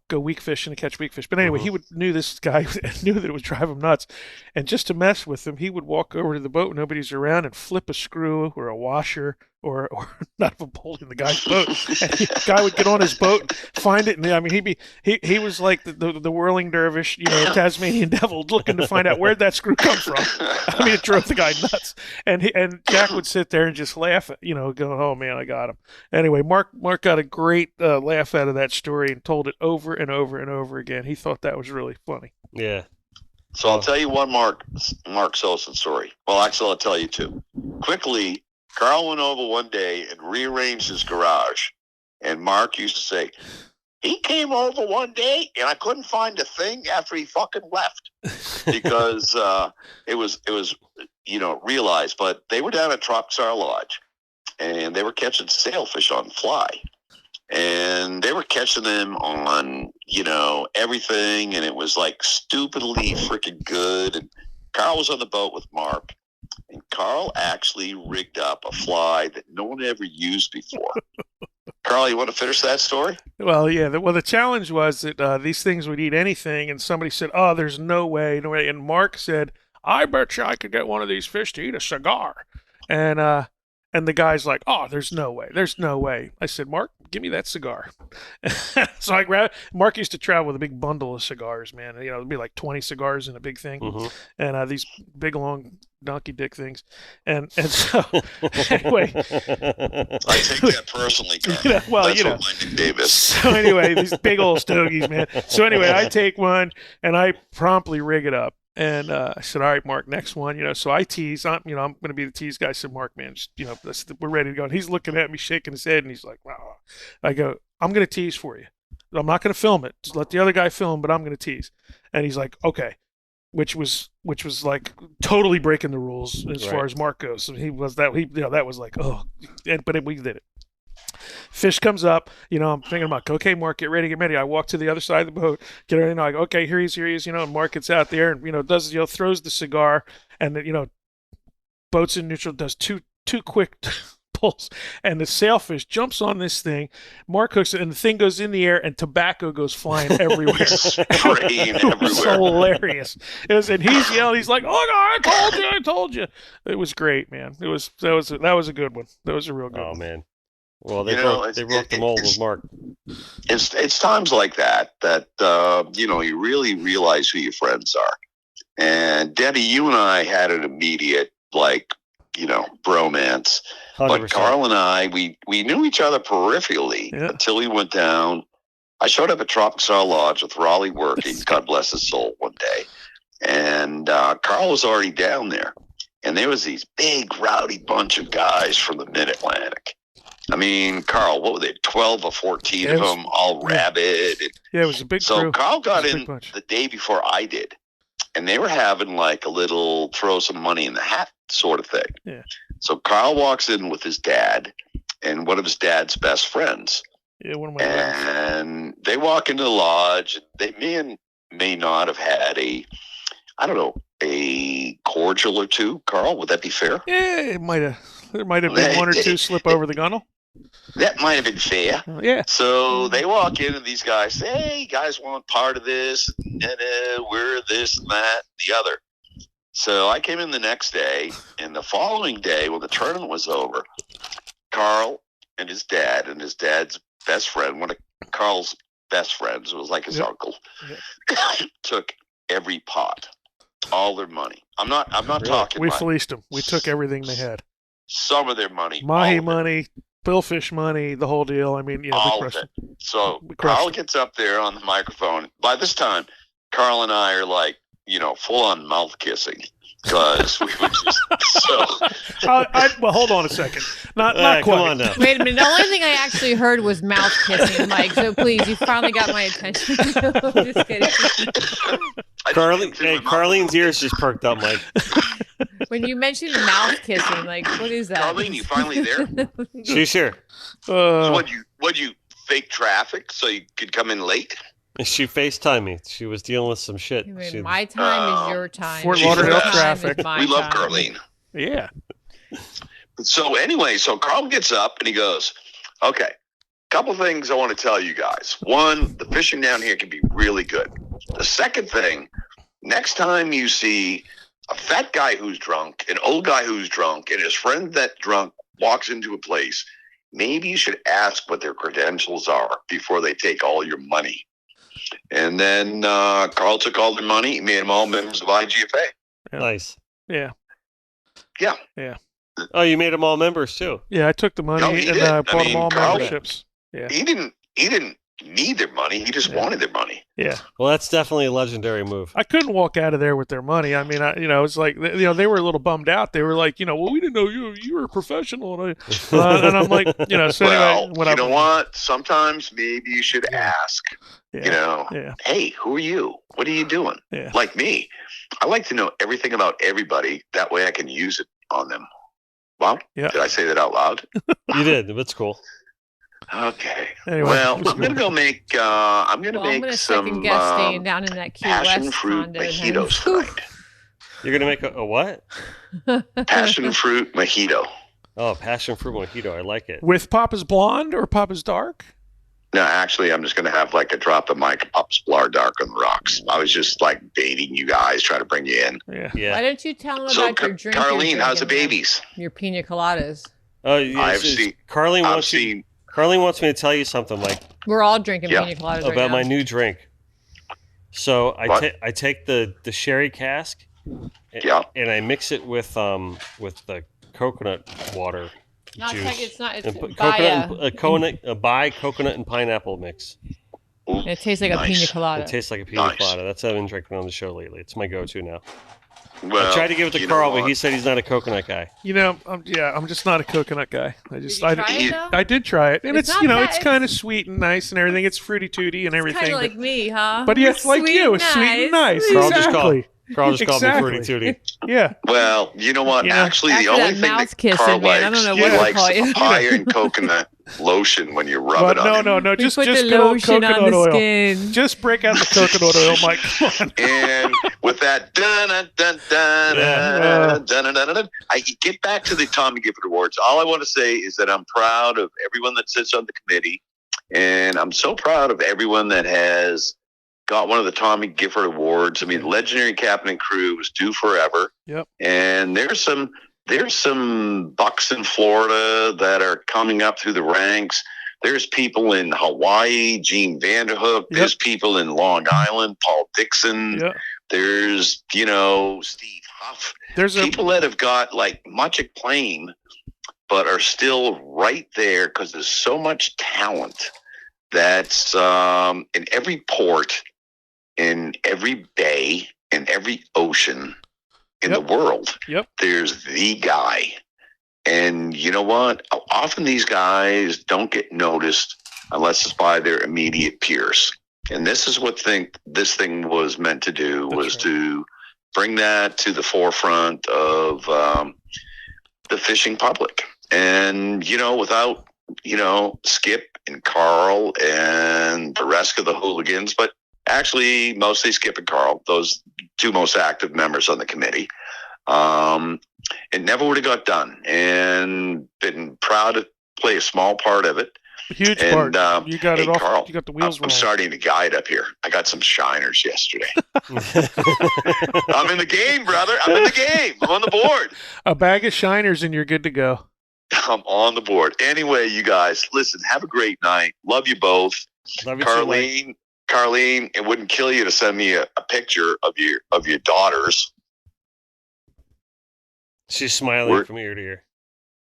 go weak fishing to catch weak fish. But anyway, he knew this guy knew that it would drive him nuts, and just to mess with him, he would walk over to the boat when nobody's around and flip a screw or a washer or not a bolt in the guy's boat. And the guy would get on his boat, and find it, and I mean he was like the whirling dervish, you know, Tasmanian devil, looking to find out where'd that screw come from. I mean, it drove the guy nuts. And Jack would sit there and just laugh, you know, going, "Oh man, I got him." Anyway, Mark got a great laugh out of that story and told it over and over and over again. He thought that was really funny. Yeah. So I'll tell you one Mark Sosin story. Well, actually, I'll tell you two. Quickly, Karl went over one day and rearranged his garage. And Mark used to say, he came over one day and I couldn't find a thing after he fucking left. Because it was, you know, realized. But they were down at Tropicsar Lodge and they were catching sailfish on fly. And they were catching them on, you know, everything. And it was like stupidly freaking good. And Karl was on the boat with Mark. And Karl actually rigged up a fly that no one ever used before. Karl, you want to finish that story? Well, yeah. The challenge was that these things would eat anything. And somebody said, "Oh, there's no way, no way." And Mark said, "I bet you I could get one of these fish to eat a cigar." And the guy's like, "Oh, there's no way. There's no way." I said, "Mark, give me that cigar." So I grabbed. Mark used to travel with a big bundle of cigars, man. You know, it'd be like 20 cigars in a big thing, and these big long donkey dick things. And so anyway, I take that personally, Karl. You know, well, that's you know, what my nickname is. So anyway, these big old stogies, man. So anyway, I take one and I promptly rig it up. And I said, "All right, Mark, next one." You know, so I tease. I'm going to be the tease guy. I said, "Mark, man, just, you know, we're ready to go." And he's looking at me, shaking his head, and he's like, "Wow." I go, "I'm going to tease for you. I'm not going to film it. Just let the other guy film, but I'm going to tease." And he's like, "Okay," which was like totally breaking the rules as far as Mark goes. So he was that that was like, oh, but we did it. Fish comes up, you know, I'm thinking about, okay, Mark, get ready. I walk to the other side of the boat, get ready, and I go, okay, here he is, you know, and Mark gets out there and, you know, does, you know, throws the cigar and, you know, boat's in neutral, does two quick pulls, and the sailfish jumps on this thing. Mark hooks it, and the thing goes in the air, and tobacco goes flying everywhere. It was hilarious. And he's yelling, he's like, "Oh God, I told you." It was great, man. That was a good one. That was a real good one. Oh man. Well, they broke the mold with Mark. It's times like that you know, you really realize who your friends are. And Debbie, you and I had an immediate, like, you know, bromance. 100%. But Karl and I, we knew each other peripherally until we went down. I showed up at Tropicsar Lodge with Raleigh working, God bless his soul, one day. And Karl was already down there. And there was these big, rowdy bunch of guys from the Mid-Atlantic. I mean, Karl, what were they, 12 or 14 of them, all rabid? And it was a big crew. So Karl got in the day before I did. And they were having like a little throw some money in the hat sort of thing. Yeah. So Karl walks in with his dad and one of his dad's best friends. Yeah, one of my friends. And they walk into the lodge. They may not have had a cordial or two. Karl, would that be fair? Yeah, it might have. There might have been one or two slip over the gunnel. That might have been fair. Yeah. So they walk in and these guys say, hey, you guys want part of this? We're this and that and the other. So I came in the next day, and the following day when the tournament was over, Karl and his dad's best friend, one of Karl's best friends, it was like his uncle, took every pot, all their money. I'm not talking. We fleeced them. We took everything they had. Some of their money, mahi money, billfish money, the whole deal. I mean, all of it. So Karl gets up there on the microphone. By this time, Karl and I are like, full on mouth kissing. Because we were just so. Well, hold on a second. Not quite. Come on now. Wait a minute. The only thing I actually heard was mouth kissing, Mike. So please, you finally got my attention. Just kidding. Carlene's ears just perked up, Mike. When you mentioned mouth kissing, like, what is that? Karlene, you finally there? She's here. So what you fake traffic so you could come in late? She FaceTimed me. She was dealing with some shit. My time is your time. Fort Lauderdale traffic. We love Karlene. Yeah. So anyway, Karl gets up and he goes, okay, couple things I want to tell you guys. One, the fishing down here can be really good. The second thing, next time you see a fat guy who's drunk, an old guy who's drunk, and his friend that drunk walks into a place, maybe you should ask what their credentials are before they take all your money. And then Karl took all their money. He made them all members of IGFA. Yeah. Nice. Yeah. Yeah. Yeah. Oh, you made them all members too. Yeah, I took the money and bought them all Karl, memberships. Yeah. He didn't need their money. He just wanted their money. Yeah. Well, that's definitely a legendary move. I couldn't walk out of there with their money. I mean, it's like, they were a little bummed out. They were like, well, we didn't know you were a professional. And I'm like, so well, anyway. You know what? Sometimes maybe you should ask, hey, who are you? What are you doing? Yeah. Like me. I like to know everything about everybody. That way I can use it on them. Well, did I say that out loud? You did. That's cool. Okay. Anyway, well, I'm gonna go make. I'm gonna make some second guess staying down in that Key passion West fruit condo mojitos then. tonight. You're gonna make a what? Passion fruit mojito. Oh, passion fruit mojito. I like it. With Papa's Blonde or Papa's Dark? No, actually, I'm just gonna have like a drop of my Papa's Blonde Dark on the rocks. I was just like baiting you guys, trying to bring you in. Yeah. Why don't you tell them So, about your drink? Karlene, how's the babies? Your pina coladas. Oh, yes. Karlene wants me to tell you something, Mike. We're all drinking pina coladas right now. About my new drink. So I take the sherry cask, and I mix it with the coconut water juice. It's coconut and pineapple mix. It tastes like a pina colada. It tastes like a pina colada. That's what I've been drinking on the show lately. It's my go-to now. Well, I tried to give it to Karl, but he said he's not a coconut guy. I'm just not a coconut guy. I did try it, and It's it's kind of sweet and nice and everything. It's fruity tooty and everything. Kind of like me, huh? But it's like you, it's sweet and nice. Exactly. Karl just called me fruity tooty. Yeah. Well, you know what? Actually, the only thing that Karl likes, he likes papaya and coconut lotion when you rub it on him. No. Just put the good old lotion on coconut the oil. skin. Just break out the coconut oil, Mike. Come on. And with that, I get back to the Tommy Gifford Awards. All I want to say is that I'm proud of everyone that sits on the committee, and I'm so proud of everyone that has got one of the Tommy Gifford Awards. I mean, Legendary Captain and Crew was due forever. Yep. And there's some bucks in Florida that are coming up through the ranks. There's people in Hawaii, Gene Vanderhook. Yep. There's people in Long Island, Paul Dixon. Yep. There's, Steve Huff. There's people that have got like much acclaim, but are still right there because there's so much talent that's in every port, in every bay, in every ocean in the world. Yep. There's the guy. And you know what? Often these guys don't get noticed unless it's by their immediate peers. And this is what this thing was meant to do, to bring that to the forefront of the fishing public. And, without, Skip and Karl and the rest of the hooligans, but actually mostly Skip and Karl, those two most active members on the committee, it never would have got done. And been proud to play a small part of it. A huge and, part. You got it off. Karl, You got the wheels I'm rolling. starting to guide up here. I got some shiners yesterday. I'm in the game, brother. I'm in the game. I'm on the board. A bag of shiners and you're good to go. I'm on the board. Anyway, you guys, listen, have a great night. Love you both. Love you too, Mike. Carlene, it wouldn't kill you to send me a picture of your daughters. She's smiling from ear to ear.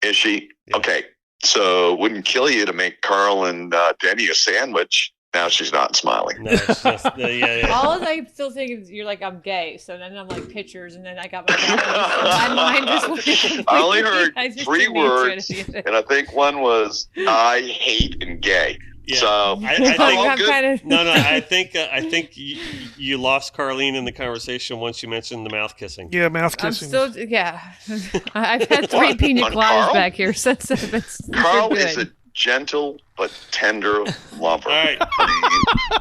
Is she? Yeah. Okay. So it wouldn't kill you to make Karl and Denny a sandwich. Now she's not smiling. No, it's just, yeah. All I still think is you're like, I'm gay. So then I'm like pictures, and then I got my mind just went. I only heard I just 3 didn't answer words, it. and I think one was I hate and gay. Yeah. So I think all good. kind of No. I think you lost Carlene in the conversation once you mentioned the mouth kissing. Yeah, mouth I'm kissing. still, I've had 3 pina On coladas Karl? back here since it's Karl good. is a gentle but tender lover. All right.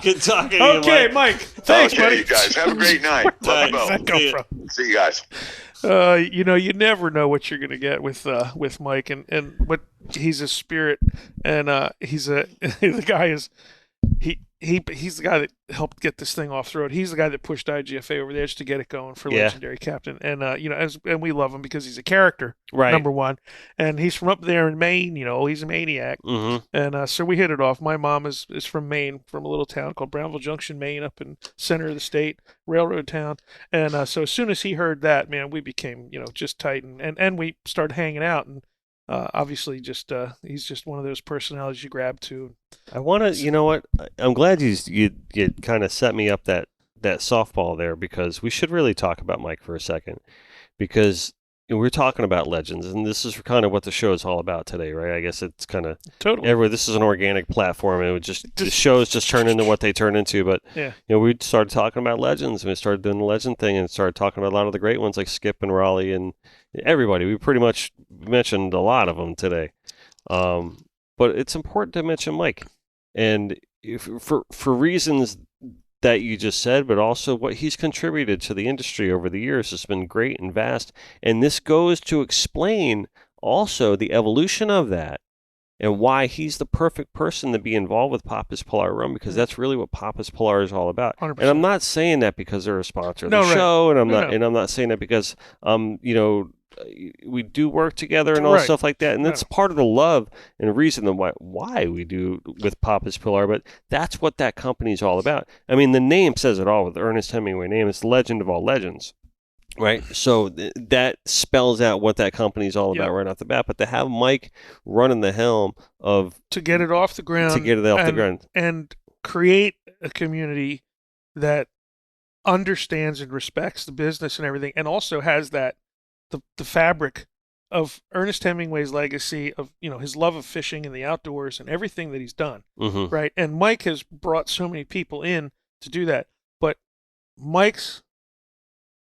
Good talking to you, Okay, Mike. Mike. Thanks, okay, buddy. you guys have a great night. Love you Thanks. both. That come See ya. from? See you guys. You never know what you're gonna get with Mike, and what he's a spirit, and he's the guy is he's the guy that helped get this thing off the road. He's the guy that pushed IGFA over the edge to get it going for Yeah. Legendary Captain, and and we love him because he's a character, Right. number one, and he's from up there in Maine. He's a maniac, Mm-hmm. and so we hit it off. My mom is from Maine, from a little town called Brownville Junction, Maine, up in center of the state, railroad town. And so as soon as he heard that, man, we became just tight, and we started hanging out. And obviously, he's just one of those personalities you grab to. I want to, you know what? I'm glad you kind of set me up that softball there, because we should really talk about Mike for a second, because we're talking about legends, and this is kind of what the show is all about today, right? I guess it's kind of Totally. this is an organic platform, and it would the shows just turn into what they turn into. But Yeah. we started talking about legends, and we started doing the legend thing, and started talking about a lot of the great ones like Skip and Raleigh and everybody. We pretty much mentioned a lot of them today. But it's important to mention Mike, and for reasons that you just said, but also what he's contributed to the industry over the years has been great and vast. And this goes to explain also the evolution of that and why he's the perfect person to be involved with Papa's Polar Rum, because that's really what Papa's Polar is all about. 100%. And I'm not saying that because they're a sponsor of No, the right. show, and I'm No, not no. and I'm not saying that because we do work together and all Right. stuff like that, and that's part of the love and reason why we do with Papa's Pilar. But that's what that company's all about. I mean, the name says it all. With the Ernest Hemingway name, it's the legend of all legends, right? So that spells out what that company's all about right off the bat. But to have Mike running the helm to get it off the ground, the ground, and create a community that understands and respects the business and everything, and also has that the fabric of Ernest Hemingway's legacy of his love of fishing and the outdoors and everything that he's done, mm-hmm. right? And Mike has brought so many people in to do that, but Mike's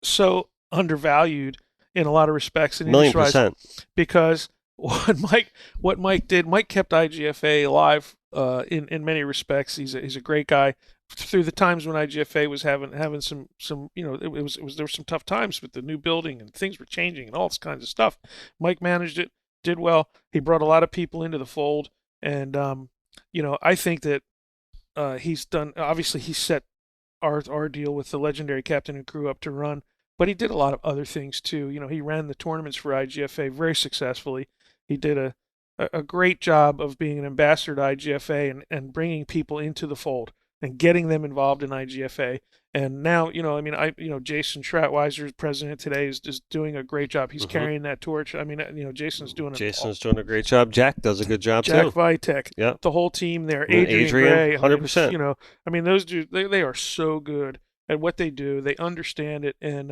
so undervalued in a lot of respects, and 1,000,000%. because what Mike did, Mike kept IGFA alive in many respects. He's a great guy. Through the times when IGFA was having some there were some tough times with the new building and things were changing and all this kinds of stuff. Mike managed it, did well. He brought a lot of people into the fold, and I think that he's done. Obviously, he set our deal with the Legendary Captain and crew up to run, but he did a lot of other things too. He ran the tournaments for IGFA very successfully. He did a great job of being an ambassador to IGFA and bringing people into the fold and getting them involved in IGFA. And now, Jason Schratweiser, president today, is doing a great job. He's carrying that torch. I mean, Jason's doing a great job. Jack does a good job Jack too. Vitek, Yeah, the whole team there. Yeah, Adrian Gray, 100%. Those dudes, they are so good at what they do. They understand it, and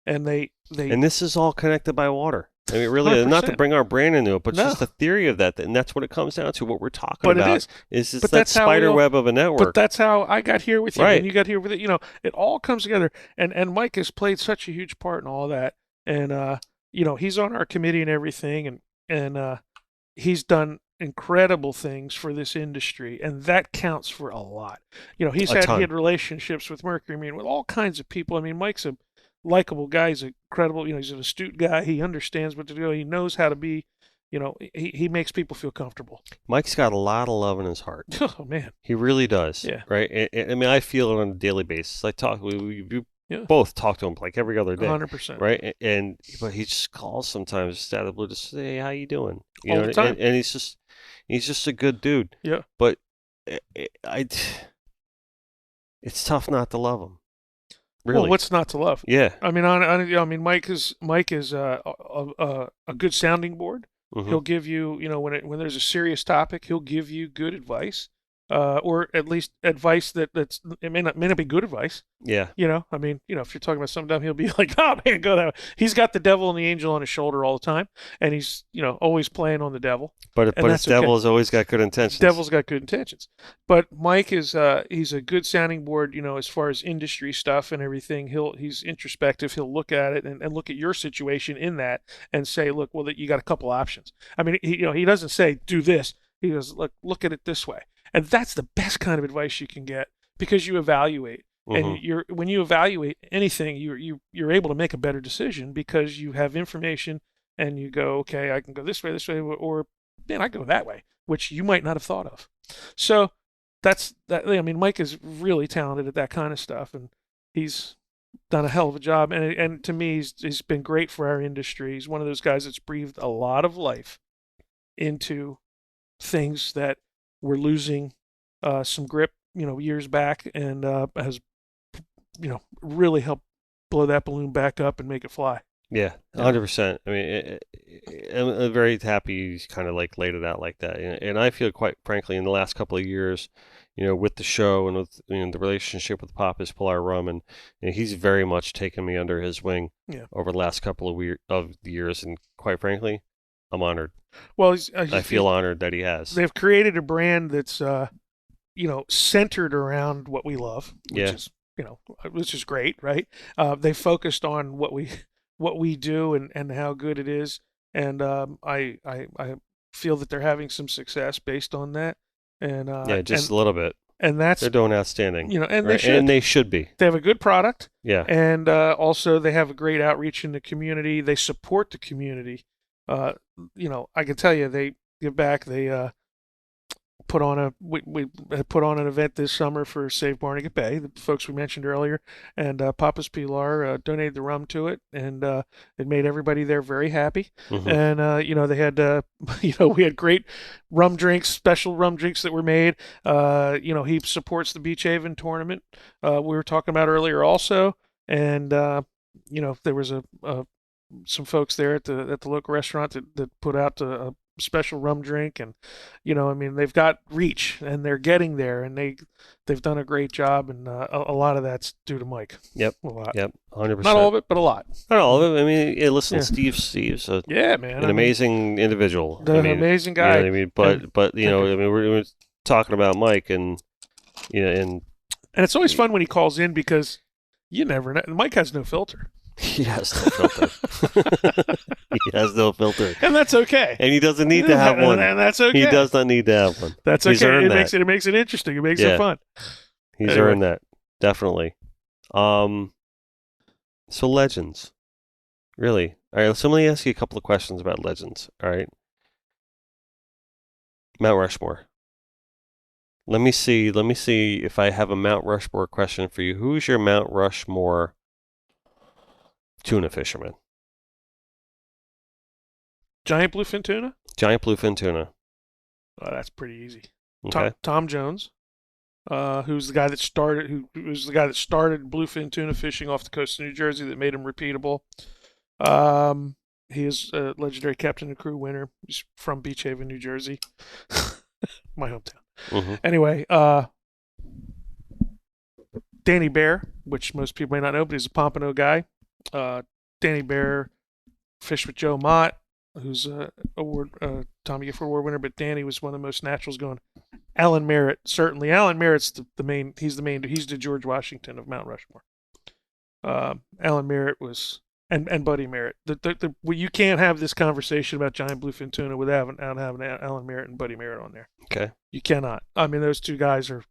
they. And this is all connected by water. I mean, really, 100%. not to bring our brand into it, but No. just the theory of that, and that's what it comes down to. What we're talking But it about is. is But that that's how spider we all- web of a network. But that's how I got here with you, Right. and you got here with it. It all comes together. And Mike has played such a huge part in all that. And he's on our committee and everything, and he's done incredible things for this industry, and that counts for a lot. He ton. had relationships with Mercury, with all kinds of people. Mike's a likable guy. He's incredible. He's an astute guy. He understands what to do. He knows how to be. He makes people feel comfortable. Mike's got a lot of love in his heart. Oh man, he really does. Yeah. Right. I feel it on a daily basis. I talk. We Yeah. both talk to him like every other day. 100%. Right. But he just calls sometimes just out of the blue to say, "Hey, how you doing?" All the time. And he's just a good dude. Yeah. But it's tough not to love him. Really. Well, what's not to love? Yeah. Mike is a good sounding board. Mm-hmm. He'll give you, when there's a serious topic, he'll give you good advice, or at least advice it may not be good advice. Yeah. If you're talking about something dumb, he'll be like, "Oh man, go that way." He's got the devil and the angel on his shoulder all the time, and he's always playing on the devil. But his devil has always got good intentions. Devil's got good intentions. But Mike is he's a good sounding board, as far as industry stuff and everything. He's introspective. He'll look at it and look at your situation in that and say, "Look, well, you got a couple options." He doesn't say do this. He goes, look at it this way. And that's the best kind of advice you can get, because you evaluate. Mm-hmm. And when you evaluate anything, you're able to make a better decision because you have information and you go, okay, I can go this way, or man, I go that way, which you might not have thought of. So that's that. Mike is really talented at that kind of stuff, and he's done a hell of a job. And to me, he's been great for our industry. He's one of those guys that's breathed a lot of life into things that were losing some grip, years back, and has really helped blow that balloon back up and make it fly. Yeah, 100%. I'm very happy he's kind of laid it out like that, and I feel, quite frankly, in the last couple of years, with the show and with the relationship with Papa's Pilar Rum, and he's very much taken me under his wing over the last couple of years, and quite frankly, I'm honored. Well, I feel honored that he has. They've created a brand that's centered around what we love, which is great, right? They focused on what we do and how good it is, and I feel that they're having some success based on that. And a little bit. And they're doing outstanding. And right? They should be. They have a good product. Yeah. And also they have a great outreach in the community. They support the community. I can tell you, they give back. They put on we put on an event this summer for Save Barnegat Bay, the folks we mentioned earlier, and Papa's Pilar donated the rum to it, and it made everybody there very happy. Mm-hmm. And they had we had great rum drinks, special rum drinks that were made. He supports the Beach Haven tournament we were talking about earlier also, and there was some folks there at the local restaurant that put out a special rum drink, and they've got reach and they're getting there, and they've done a great job, and a lot of that's due to Mike. Yep. A lot. Yep. 100%. Not all of it, but a lot. Not all of it. Listen, yeah. Steve's an amazing individual. Amazing guy. You know what I mean? But we're talking about Mike, and and it's always fun when he calls in, because you never know. Mike has no filter. He has no filter. He has no filter. And that's okay. And he doesn't need to have one. And that's okay. He does not need to have one. That's okay. It makes it interesting. It makes it fun. He's earned that. Definitely. So legends. Really. All right, so let me ask you a couple of questions about legends. All right. Mount Rushmore. Let me see if I have a Mount Rushmore question for you. Who's your Mount Rushmore tuna fisherman? Giant bluefin tuna? Giant bluefin tuna. Oh, that's pretty easy. Okay. Tom Jones, who's the guy that started bluefin tuna fishing off the coast of New Jersey, that made him repeatable. He is a legendary captain and crew winner. He's from Beach Haven, New Jersey, my hometown. Mm-hmm. Anyway, Danny Bear, which most people may not know, but he's a Pompano guy. Danny Bear fished with Joe Mott, who's a Tommy Gifford Award winner, but Danny was one of the most naturals going. Alan Merritt, certainly. Alan Merritt's the main. He's the George Washington of Mount Rushmore. Alan Merritt was and Buddy Merritt. You can't have this conversation about giant bluefin tuna without having Alan Merritt and Buddy Merritt on there. Okay. You cannot. I mean, those two guys are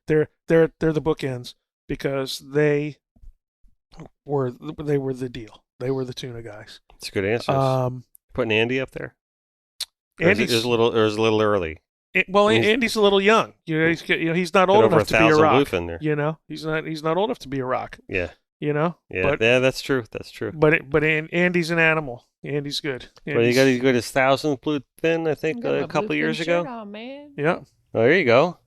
they're the bookends because they were the deal. They were the tuna guys. It's a good answer. Putting Andy up there. Andy's a little early. Andy's a little young. He's not old enough to be a rock. There. He's not old enough to be a rock. Yeah. Yeah, that's true. That's true. But Andy's an animal. Andy's good. Well, he got his 1,000th bluefin, I think, a couple years ago. Oh man. Yeah. Oh, there you go.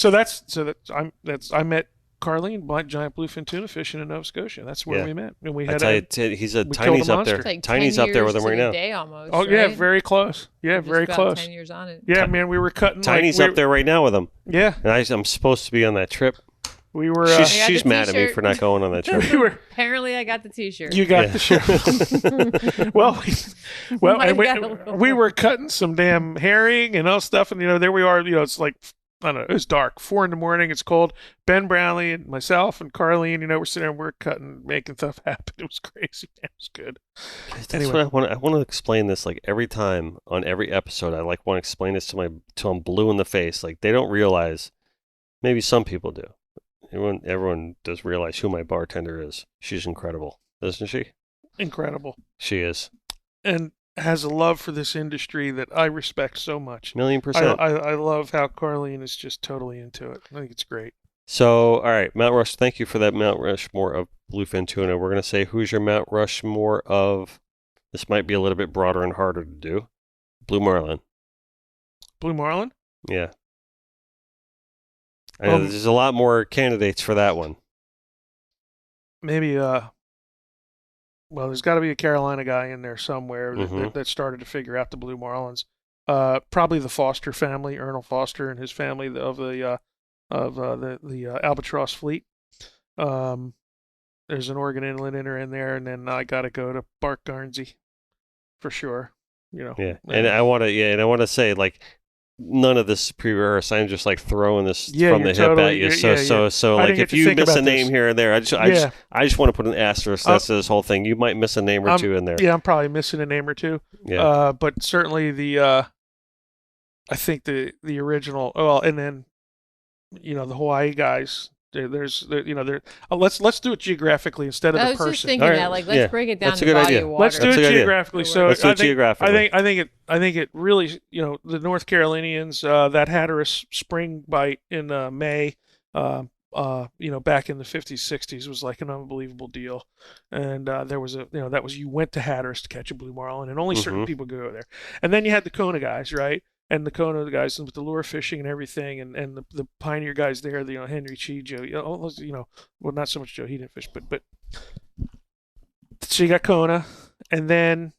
I met Carlene giant bluefin tuna fishing in Nova Scotia. That's where we met, and we had. He's Tiny's up there. Like Tiny's up there with him right now. Day almost, oh yeah, right? very close. Yeah, very close. 10 years on it. Yeah, man, we were cutting. Tiny's up there right now with him. Yeah, and I'm supposed to be on that trip. We were. She's mad at me for not going on that trip. Apparently, I got the T-shirt. You got the shirt. we were cutting some damn herring and all stuff, and there we are. It's like I don't know. It was dark, 4 a.m. It's cold. Ben Brownlee and myself and Carlene, we're sitting there, we're cutting, making stuff happen. It was crazy. It was good. That's what I want to explain this like every time on every episode. I want to explain this till I'm blue in the face. Like they don't realize. Maybe some people do. Everyone does realize who my bartender is. She's incredible, isn't she? Incredible. She is. And has a love for this industry that I respect so much. 1,000,000%. I love how Carlene is just totally into it. I think it's great. So, all right, Mount Rush, thank you for that Mount Rushmore of bluefin tuna. We're going to say who's your Mount Rushmore of, this might be a little bit broader and harder to do, Blue Marlin. Blue Marlin? Yeah. I know there's a lot more candidates for that one. Maybe, there's got to be a Carolina guy in there somewhere that started to figure out the Blue Marlins. Probably the Foster family, Ernest Foster and his family of the Albatross fleet. There's an Oregon Inland in there, and then I got to go to Bart Garnsey for sure. Yeah, and I want to say like. None of this is pre-rehearsed. I'm just like throwing this from the hip at you. So like if you miss a name here and there, I just want to put an asterisk next to this whole thing. You might miss a name or two in there. Yeah, I'm probably missing a name or two. Yeah. But certainly I think the original. Well, and then the Hawaii guys. Let's do it geographically instead of the person. I was just thinking that, like, let's break it down to body of water. Let's do it geographically. So let's do it geographically. I think it really, the North Carolinians, that Hatteras spring bite in May, back in the 50s, 60s was like an unbelievable deal. And there was you went to Hatteras to catch a blue marlin, and only certain people could go there. And then you had the Kona guys, right? And the Kona guys with the lure fishing and everything, and the pioneer guys there, Henry Chi, Joe, well, not so much Joe, he didn't fish, but so you got Kona, and then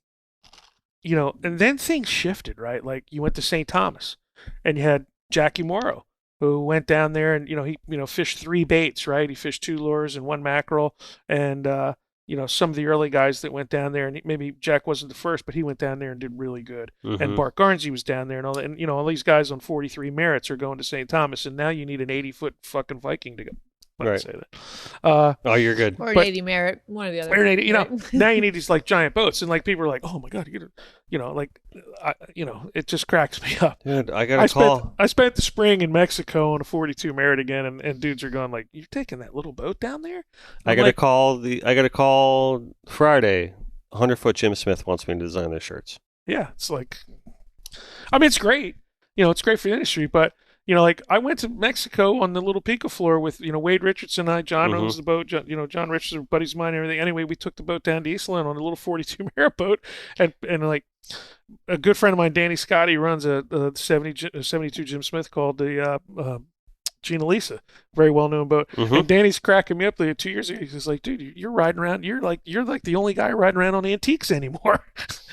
things shifted, right? Like you went to St. Thomas, and you had Jackie Morrow, who went down there and he fished 3 baits, right? He fished 2 lures and 1 mackerel, and some of the early guys that went down there, and maybe Jack wasn't the first, but he went down there and did really good. And Bart Garnsey was down there, and all that, and all these guys on 43 Merritts are going to St. Thomas, and now you need an 80-foot fucking Viking to go. Right. Say that. Oh, you're good. Or an 80 Merritt, one or the other. Or an 80, now you need these like giant boats, and like people are like, oh my god, it just cracks me up. Dude, I got a call. I spent the spring in Mexico on a 42 Merritt again, and dudes are going like, you're taking that little boat down there? I got a call Friday. 100-foot Jim Smith wants me to design their shirts. Yeah, it's like, I mean, it's great. It's great for the industry, but. Like I went to Mexico on the little Picaflor with, Wade Richardson and I, John owns the boat, John Richardson, buddies of mine and everything. Anyway, we took the boat down to Eastland on a little 42 Merritt boat, and like a good friend of mine, Danny Scotty, runs a 72 Jim Smith called the Gina Lisa, very well-known boat. And Danny's cracking me up there 2 years ago. He's like, dude, you're riding around. You're like the only guy riding around on antiques anymore.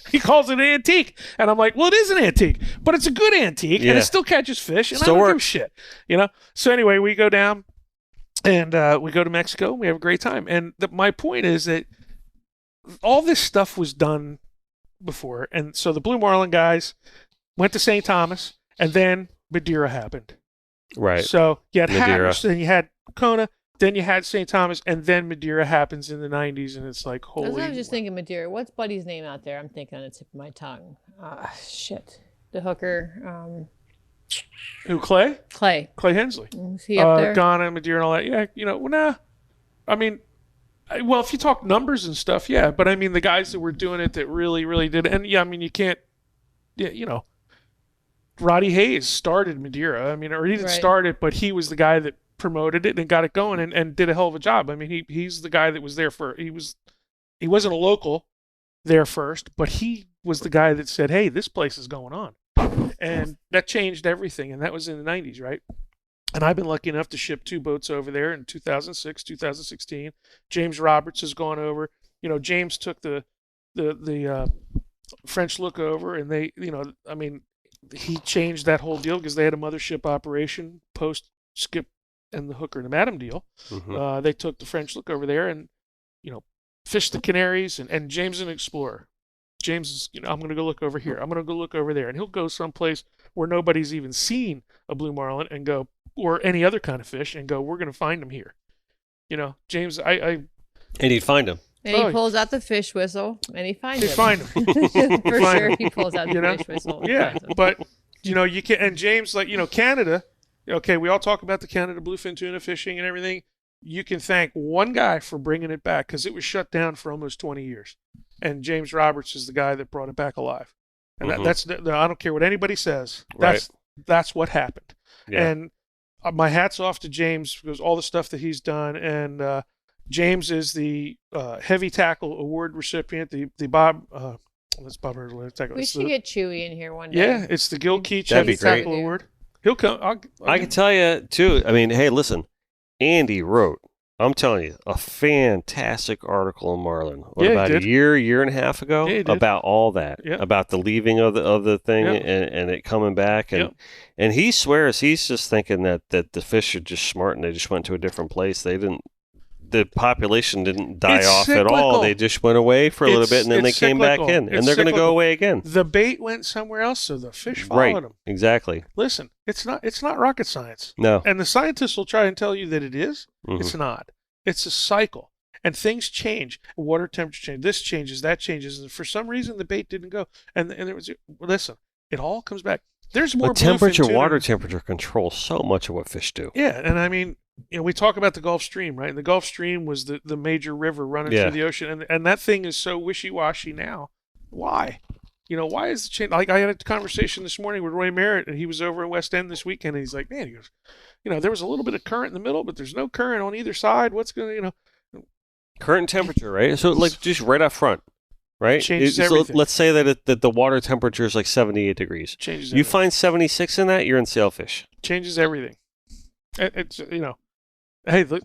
He calls it an antique. And I'm like, well, it is an antique, but it's a good antique, and it still catches fish, and I don't give a shit. So anyway, we go down, and we go to Mexico, and we have a great time. And my point is that all this stuff was done before. And so the Blue Marlin guys went to St. Thomas, and then Madeira happened. Right. So you had Hatteras, and you had Kona, then you had St. Thomas, and then Madeira happens in the 90s, and it's like, That's holy. what I was just thinking, Madeira. What's Buddy's name out there? I'm thinking on the tip of my tongue. Shit. The hooker. Who, Clay? Clay. Clay Hensley. Is he up there? Ghana, Madeira, and all that. Yeah, nah. I mean, well, if you talk numbers and stuff, yeah. But I mean, the guys that were doing it that really, really did it. And yeah, I mean, you can't, Roddy Hayes started Madeira. I mean, or he didn't start it, but he was the guy that promoted it and got it going and did a hell of a job. I mean, he's the guy that was there he wasn't a local there first, but he was the guy that said, hey, this place is going on. And that changed everything. And that was in the 90s, right? And I've been lucky enough to ship 2 boats over there in 2006, 2016. James Roberts has gone over. James took the French look over, and they, he changed that whole deal because they had a mothership operation post Skip and the Hooker and the Madam deal. Mm-hmm. They took the French look over there and, fished the Canaries, and James is an explorer. James is, I'm going to go look over here. I'm going to go look over there. And he'll go someplace where nobody's even seen a blue marlin and go, or any other kind of fish, and go, we're going to find them here. James, and he'd find them. And he pulls out the fish whistle, and he finds him. Find him. For sure, he pulls out the fish whistle. Yeah, but, you can, and James, Canada, okay, we all talk about the Canada bluefin tuna fishing and everything. You can thank one guy for bringing it back because it was shut down for almost 20 years. And James Roberts is the guy that brought it back alive. And that's I don't care what anybody says. That's what happened. Yeah. And my hat's off to James because all the stuff that he's done. And James is the heavy tackle award recipient. The Bob. That's Bob Hurley. We should get Chewy in here one day. Yeah, it's the Gil Keach That'd Heavy be great. Tackle Award. He'll come. I can tell you too. I mean, hey, listen. Andy wrote, I'm telling you, a fantastic article in Marlin about a year and a half ago about all that, about the leaving of the thing and it coming back, and he swears he's just thinking that the fish are just smart and they just went to a different place. The population didn't die off at all. They just went away for a little bit and then they came back in, and they're going to go away again. The bait went somewhere else, so the fish followed them. Exactly. Listen, it's not rocket science. No. And the scientists will try and tell you that it is. Mm-hmm. It's not. It's a cycle, and things change. Water temperature change. This changes. That changes. And for some reason, the bait didn't go. And there was. Listen, it all comes back. There's more. But water temperature controls so much of what fish do. Yeah, and I mean, we talk about the Gulf Stream, right? And the Gulf Stream was the major river running through the ocean, and that thing is so wishy-washy now. Why? Why is the change? Like, I had a conversation this morning with Roy Merritt, and he was over in West End this weekend, and he's like, man, he goes, there was a little bit of current in the middle, but there's no current on either side. What's going to, Current temperature, right? So, just right up front, right? Changes everything. Let's say that the water temperature is like 78 degrees. Changes You everything. find 76 in that, you're in sailfish. Changes everything. It's, hey, look,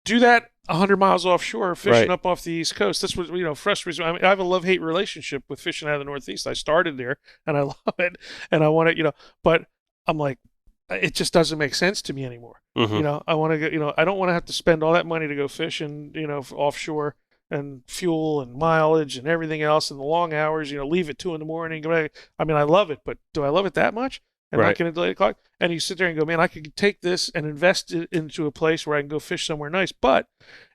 do that 100 miles offshore, fishing up off the East Coast. That's what, frustrates me. I mean, I have a love-hate relationship with fishing out of the Northeast. I started there, and I love it, and I want to, but I'm like, it just doesn't make sense to me anymore. Mm-hmm. I want to go, I don't want to have to spend all that money to go fishing, offshore, and fuel and mileage and everything else, and the long hours, leave at 2 a.m. I mean, I love it, but do I love it that much? And not getting delayed o'clock. And you sit there and go, man, I could take this and invest it into a place where I can go fish somewhere nice. But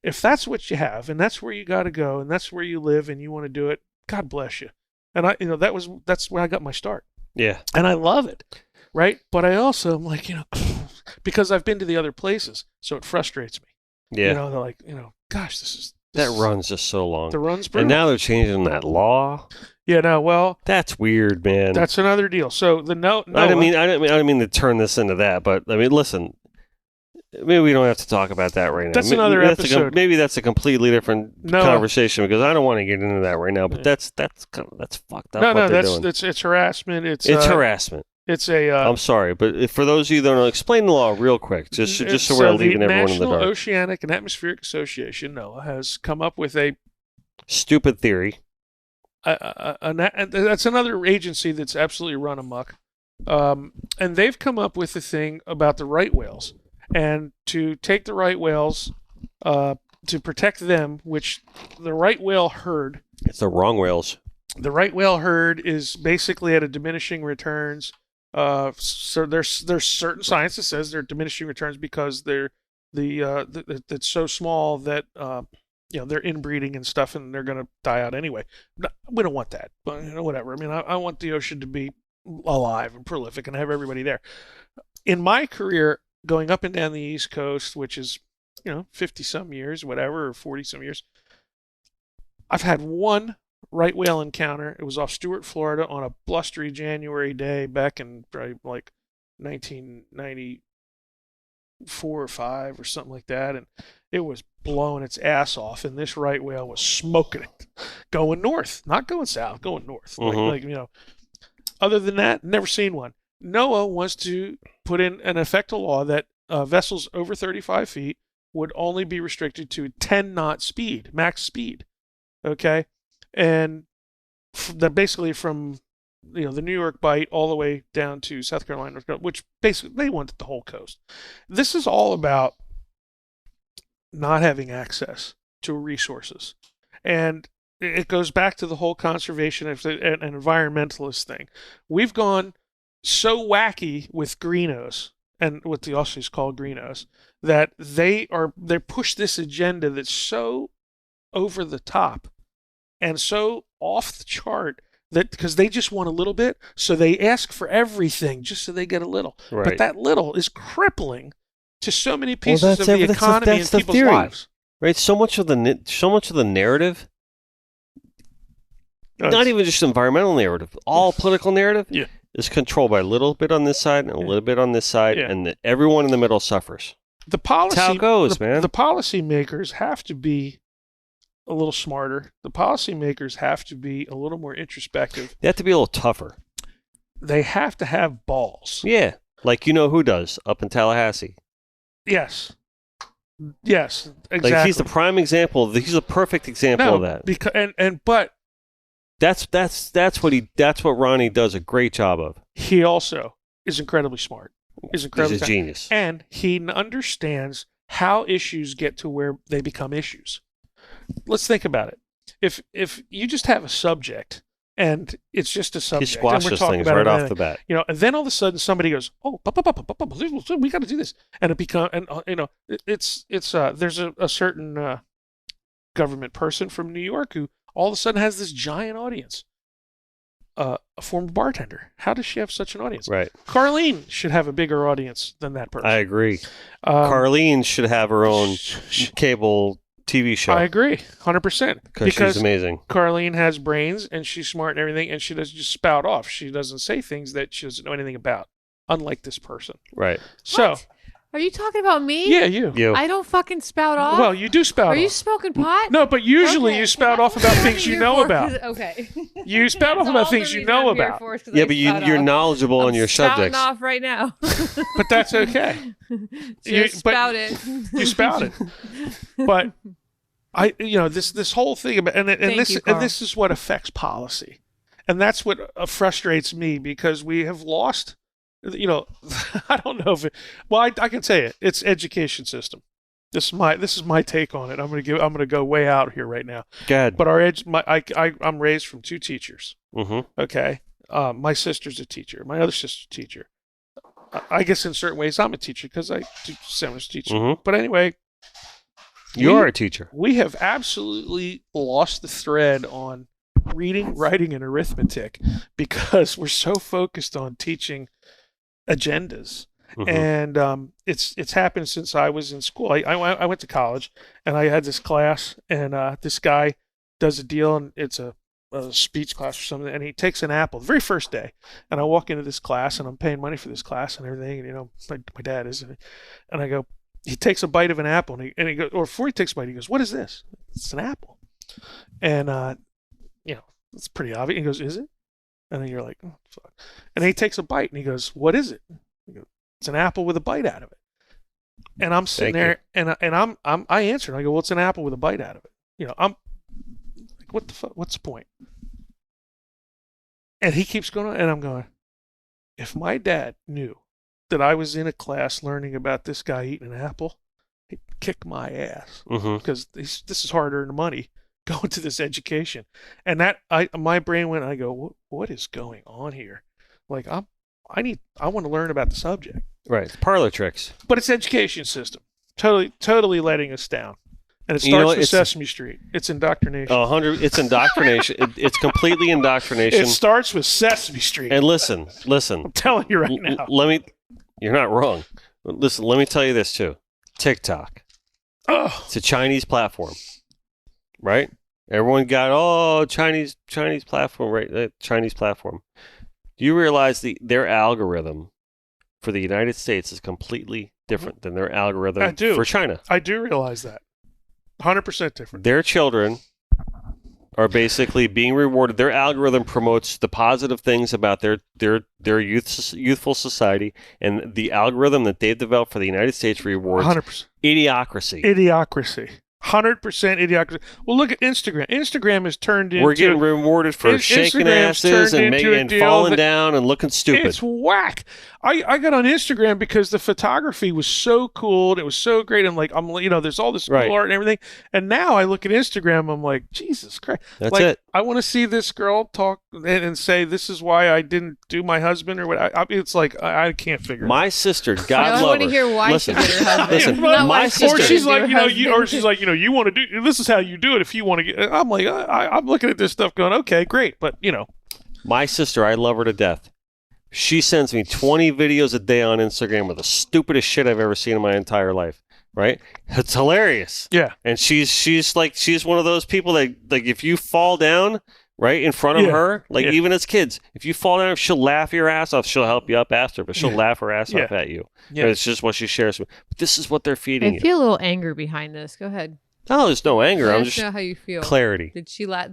if that's what you have, and that's where you got to go, and that's where you live, and you want to do it, God bless you. And that's where I got my start. Yeah. And I love it, right? But I also am like, because I've been to the other places, so it frustrates me. Yeah. They're like, gosh, that run's just so long. The run's brutal. And now they're changing that law. Yeah, no, well, that's weird, man. That's another deal. So the I didn't mean to turn this into that, but I mean, listen, maybe we don't have to talk about that right now. That's another episode. Maybe that's a completely different conversation because I don't want to get into that right now. But that's fucked up. It's harassment. It's harassment. It's a. I'm sorry, but for those of you that don't know, explain the law real quick, just so we're leaving everyone in the dark. The National Oceanic and Atmospheric Association, NOAA, has come up with a stupid theory. That's another agency that's absolutely run amok, and they've come up with a thing about the right whales, and to take the right whales, to protect them, which the right whale herd. It's the wrong whales. The right whale herd is basically at a diminishing returns. So there's certain science that says they're diminishing returns because they're that's so small that they're inbreeding and stuff, and they're going to die out anyway. No, we don't want that, but whatever. I mean, I want the ocean to be alive and prolific and have everybody there. In my career, going up and down the East Coast, which is 50 some years, whatever, or 40 some years, I've had one right whale encounter. It was off Stewart, Florida, on a blustery January day back in like 1994 or 5 or something like that, and it was blowing its ass off, and this right whale was smoking it, going north, not going south, going north. Mhm. Other than that, never seen one. NOAA wants to put in an effective law that vessels over 35 feet would only be restricted to 10 knot speed, max speed. Okay, and that basically from the New York Bight all the way down to South Carolina, North Carolina, which basically they wanted the whole coast. This is all about not having access to resources, and it goes back to the whole conservation and environmentalist thing. We've gone so wacky with greenos and what the Aussies call greenos that they push this agenda that's so over the top and so off the chart that because they just want a little bit, so they ask for everything just so they get a little. Right. But that little is crippling to so many pieces of that's the economy and the people's theory. lives. Right? So much of the narrative, not even just environmental narrative, all political narrative, Yeah. is controlled by a little bit on this side and a little bit on this side, Yeah. and everyone in the middle suffers. The policy, That's how it goes, man. The policymakers have to be a little smarter. The policymakers have to be a little more introspective. They have to be a little tougher. They have to have balls. Yeah. Like who does up in Tallahassee. Yes, exactly. Like he's the prime example. He's a perfect example of that. Because but That's what Ronnie does a great job of. he also is incredibly smart. He's He's a genius. And he understands how issues get to where they become issues. Let's think about it. If you just have a subject and it's just a He subject, and we're squashes talking things about right it, off the bat. and then all of a sudden somebody goes, "Oh, we got to do this," and it becomes, and it's there's a certain government person from New York who all of a sudden has this giant audience. A former bartender. How does she have such an audience? Right. Carlene should have a bigger audience than that person. I agree. Carlene should have her own cable TV show. I agree, 100%. Because she's amazing. Carlene has brains and she's smart and everything, and she doesn't just spout off. She doesn't say things that she doesn't know anything about, unlike this person. Right. So, What? Are you talking about me? yeah, you. I don't fucking spout off. Well, you do spout Are off. you smoking pot? No, but usually Okay. you spout off about things you know about. Okay. You spout off That's about all things the you reason know I'm here about. for is 'cause Yeah, I but spout you're off. knowledgeable on I'm your spouting subjects. off right now. But that's okay. Just but spout it. You spout it. But this whole thing about and Thank you, Karl. this is what affects policy, and that's what frustrates me because we have lost. I don't know if I can say it. It's education system. This is my take on it. I'm gonna go way out here right now. Go ahead. But I'm raised from 2 teachers. Mm-hmm. Okay, my sister's a teacher. My other sister's a teacher. I guess in certain ways I'm a teacher because I do seminars teaching. Mhm. But anyway, You are a teacher. we have absolutely lost the thread on reading, writing, and arithmetic because we're so focused on teaching agendas. Mhm. And it's happened since I was in school. I went to college and I had this class, and this guy does a deal, and it's a speech class or something, and he takes an apple the very first day, and I walk into this class and I'm paying money for this class and everything, and my dad is, and I go, he takes a bite of an apple, and he goes, or before he takes a bite, he goes, "What is this?" "It's an apple." And it's pretty obvious. He goes, "Is it?" And then you're like, "Oh, fuck." And then he takes a bite and he goes, "What is it?" I go, "It's an apple with a bite out of it." And I'm sitting Thank there, and I answered. I go, "Well, it's an apple with a bite out of it." I'm like, "What the fuck? What's the point?" And he keeps going on, and I'm going, if my dad knew that I was in a class learning about this guy eating an apple, he'd kick my ass Mm-hmm. because this is hard-earned money going to this education. And my brain went, I go, what is going on here? Like I want to learn about the subject, Right. Parlor tricks. but it's education system. totally letting us down. And it starts with Sesame Street. It's indoctrination. 100. It's indoctrination. It's completely indoctrination. It starts with Sesame Street. And listen. I'm telling you right now. You're not wrong. Listen, let me tell you this too. TikTok. Oh. It's a Chinese platform, right? Everyone got Chinese platform, right? Chinese platform. Do you realize their algorithm for the United States is completely different than their algorithm for China? I do realize that. 100% different. Their children are basically being rewarded. Their algorithm promotes the positive things about their youthful society, and the algorithm that they've developed for the United States rewards 100%. Idiocracy. 100% idiocracy. Well, look at Instagram. Instagram has turned into... We're getting rewarded for shaking asses and falling down and looking stupid. It's whack. I got on Instagram because the photography was so cool and it was so great. And there's all this cool art and everything. And now I look at Instagram, I'm like, Jesus Christ. That's it. I want to see this girl talk and say, this is why I didn't do my husband or what. It's like, I can't figure it out. My sister, God love her. I want to hear why she did her husband. Listen, my sister. Or she's like, you want to do, this is how you do it if you want to get, I'm like, I'm looking at this stuff going, okay, great. But, My sister, I love her to death. She sends me 20 videos a day on Instagram with the stupidest shit I've ever seen in my entire life. Right? It's hilarious. Yeah. And she's one of those people that, like, if you fall down right in front of her, even as kids, if you fall down, she'll laugh your ass off. She'll help you up after, but she'll laugh her ass off at you. Yeah. It's just what she shares. But this is what they're feeding you. I feel a little anger behind this. Go ahead. No, there's no anger. I'm just know how you feel. Clarity. Did she laugh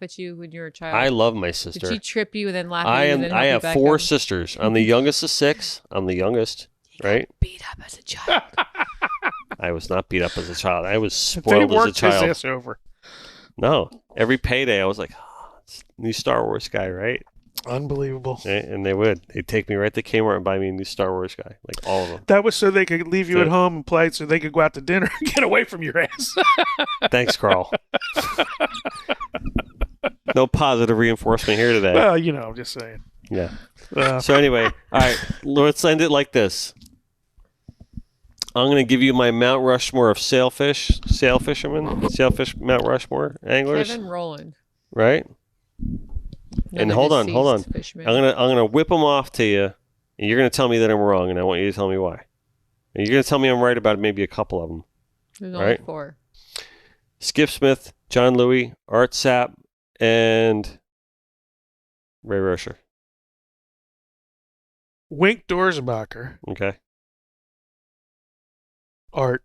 at you when you were a child? I love my sister. Did she trip you and then laugh at you? I have 4 sisters. I'm the youngest of 6. I'm the youngest. Right? Beat up as a child. I was not beat up as a child. I was spoiled as a child. His ass over. No, every payday I was like, it's new Star Wars guy, right? Unbelievable. And they'd take me right to Kmart and buy me a new Star Wars guy, like all of them. That was so they could leave you at home and play, so they could go out to dinner and get away from your ass. Thanks, Karl. No positive reinforcement here today. Well, just saying. Yeah. So anyway, all right, let's end it like this. I'm going to give you my Mount Rushmore of sailfish Mount Rushmore anglers. Kevin Rowland. Right? And hold on. Fisherman. I'm gonna whip them off to you, and you're gonna tell me that I'm wrong, and I want you to tell me why. And you're gonna tell me I'm right about maybe a couple of them. There's only 4. Skip Smith, John Louis, Art Sapp, and Ray Rocher. Wink Dorsbacher. Okay. Art,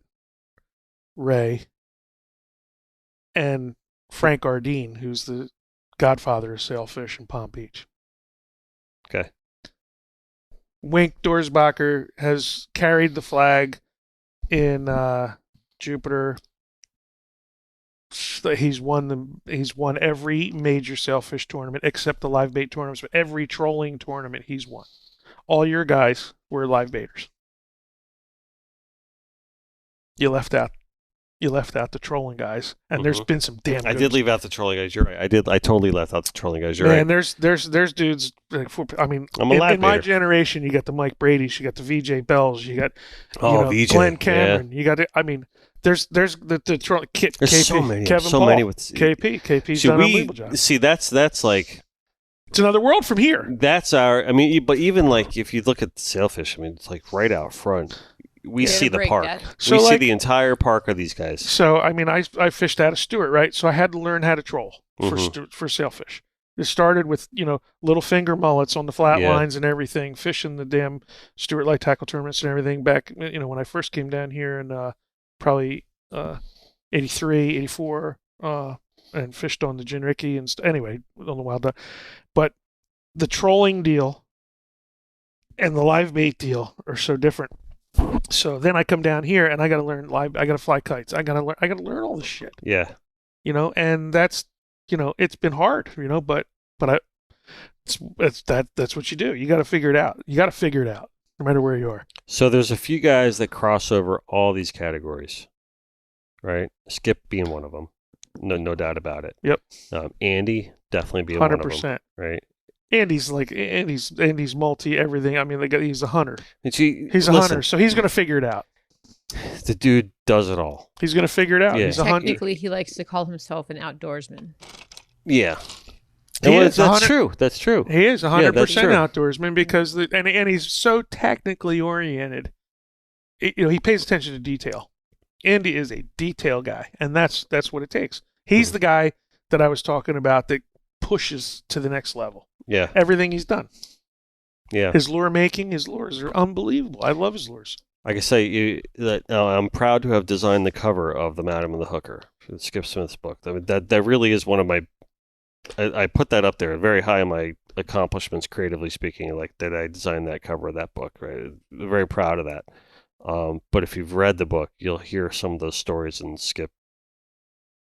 Ray, and Frank Ardeen, who's the godfather of sailfish in Palm Beach. Okay. Wink Dorsbacher has carried the flag in Jupiter. He's won every major sailfish tournament except the live bait tournaments, but every trolling tournament he's won. All your guys were live baiters. You left out the trolling guys, and there's been some damn. I did leave out the trolling guys. You're right. I totally left out the trolling guys. You're right. And there's dudes. In my generation, you got the Mike Brady's, you got the VJ Bells, you got VJ, Glenn Cameron. Yeah. You got there's the trolling. There's KP, so many. Kevin so Paul, many with KP's done an unbelievable job. See, that's like. It's another world from here. That's our. But even like if you look at sailfish, it's like right out front. We see the park. We see the entire park of these guys. So, I fished out of Stewart, right? So I had to learn how to troll for sailfish. It started with, little finger mullets on the flat lines and everything, fishing the damn Stewart light tackle tournaments and everything back, when I first came down here in probably 83, 84, and fished on the Jinriki and anyway, on the Wild Duck. But the trolling deal and the live bait deal are so different. So then I come down here and I got to learn I got to fly kites. I got to learn all this shit. Yeah. And that's, it's been hard, but that's what you do. You got to figure it out. No matter where you are. So there's a few guys that cross over all these categories, right? Skip being one of them. No doubt about it. Yep. Andy definitely being 100%. one of them, right? Andy's multi everything. He's a hunter. He's a hunter, so he's going to figure it out. The dude does it all. He's going to figure it out. Yeah. He's a hunter. Technically, he likes to call himself an outdoorsman. Yeah. He And is that's 100 true. That's true. He is 100% that's true. outdoorsman because and he's so technically oriented. He pays attention to detail. Andy is a detail guy, and that's what it takes. He's the guy that I was talking about that pushes to the next level. Yeah. Everything he's done. Yeah. His lure making, his lures are unbelievable. I love his lures. I can say I'm proud to have designed the cover of The Madam and the Hooker, Skip Smith's book. I mean, that really is one of my. I put that up there very high on my accomplishments, creatively speaking. Like that, I designed that cover of that book. Right, very proud of that. But if you've read the book, you'll hear some of those stories and Skip.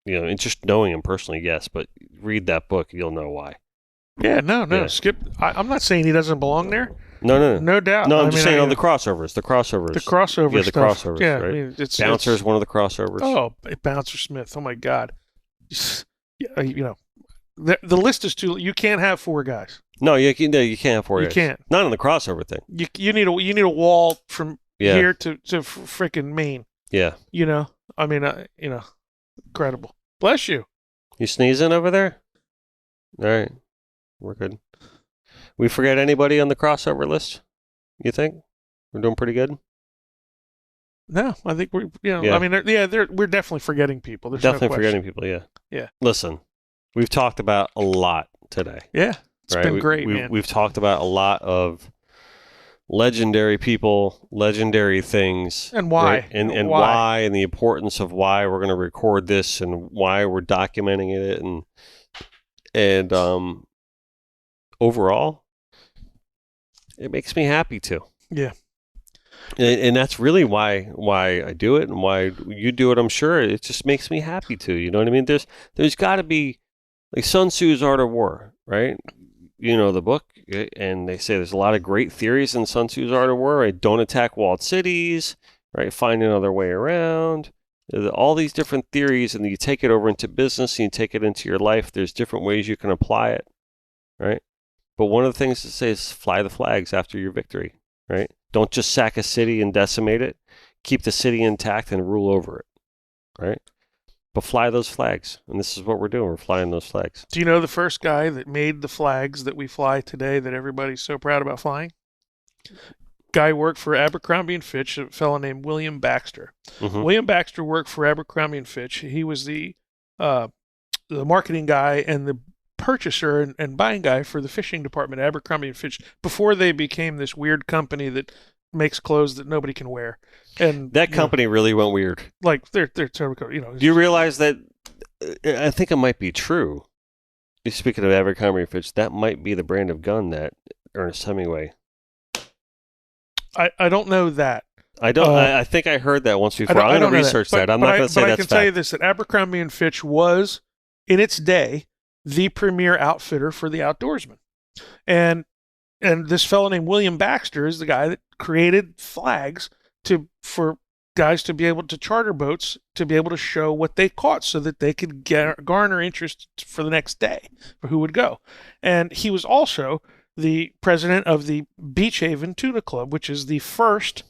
And just knowing him personally, yes, but read that book, you'll know why. Yeah, no. Yeah. Skip. I'm not saying he doesn't belong there. No doubt. No, I'm just saying on the crossovers. The crossovers. The crossover Yeah, the stuff. crossovers, Yeah, right? I mean, Bouncer's one of the crossovers. Oh, Bouncer Smith. Oh my God. The list is too. You can't have 4 guys. No, you can't have 4 You guys. can't. Not on the crossover thing. You need a wall from Yeah. here to freaking Maine. Yeah. I mean, incredible. Bless you. You sneezing over there? All right. We're good. We forget anybody on the crossover list? You think? We're doing pretty good? No, I think we're. Yeah. I mean, we're definitely forgetting people. There's Definitely no forgetting people, yeah. Yeah. Listen, we've talked about a lot today. Yeah, it's right? been great, man. We've talked about a lot of legendary people, legendary things. And why. Right? And why, and the importance of why we're going to record this and why we're documenting it. And overall, it makes me happy too. Yeah. And that's really why I do it and why you do it. I'm sure it just makes me happy too. You know what I mean? There's got to be like Sun Tzu's Art of War, right? The book, and they say there's a lot of great theories in Sun Tzu's Art of War. Right? Don't attack walled cities, right? Find another way around. All these different theories, and you take it over into business and you take it into your life. There's different ways you can apply it, right? But one of the things to say is fly the flags after your victory, right? Don't just sack a city and decimate it. Keep the city intact and rule over it, right? But fly those flags. And this is what we're doing. We're flying those flags. Do you know the first guy that made the flags that we fly today that everybody's so proud about flying? Guy worked for Abercrombie & Fitch, a fellow named William Baxter. Mm-hmm. William Baxter worked for Abercrombie & Fitch. He was the marketing guy and the purchaser and buying guy for the fishing department at Abercrombie & Fitch before they became this weird company that makes clothes that nobody can wear. And that company really went weird. Like they're Do you realize that? I think it might be true. Speaking of Abercrombie & Fitch, that might be the brand of gun that Ernest Hemingway. I don't know that. I don't. I think I heard that once before. I'm going to research that. I'm not going to say that's fact. But I can tell you this: that Abercrombie & Fitch was, in its day, the premier outfitter for the outdoorsman, and this fellow named William Baxter is the guy that created flags for guys to be able to charter boats to be able to show what they caught so that they could garner interest for the next day for who would go. And he was also the president of the Beach Haven Tuna Club, which is the first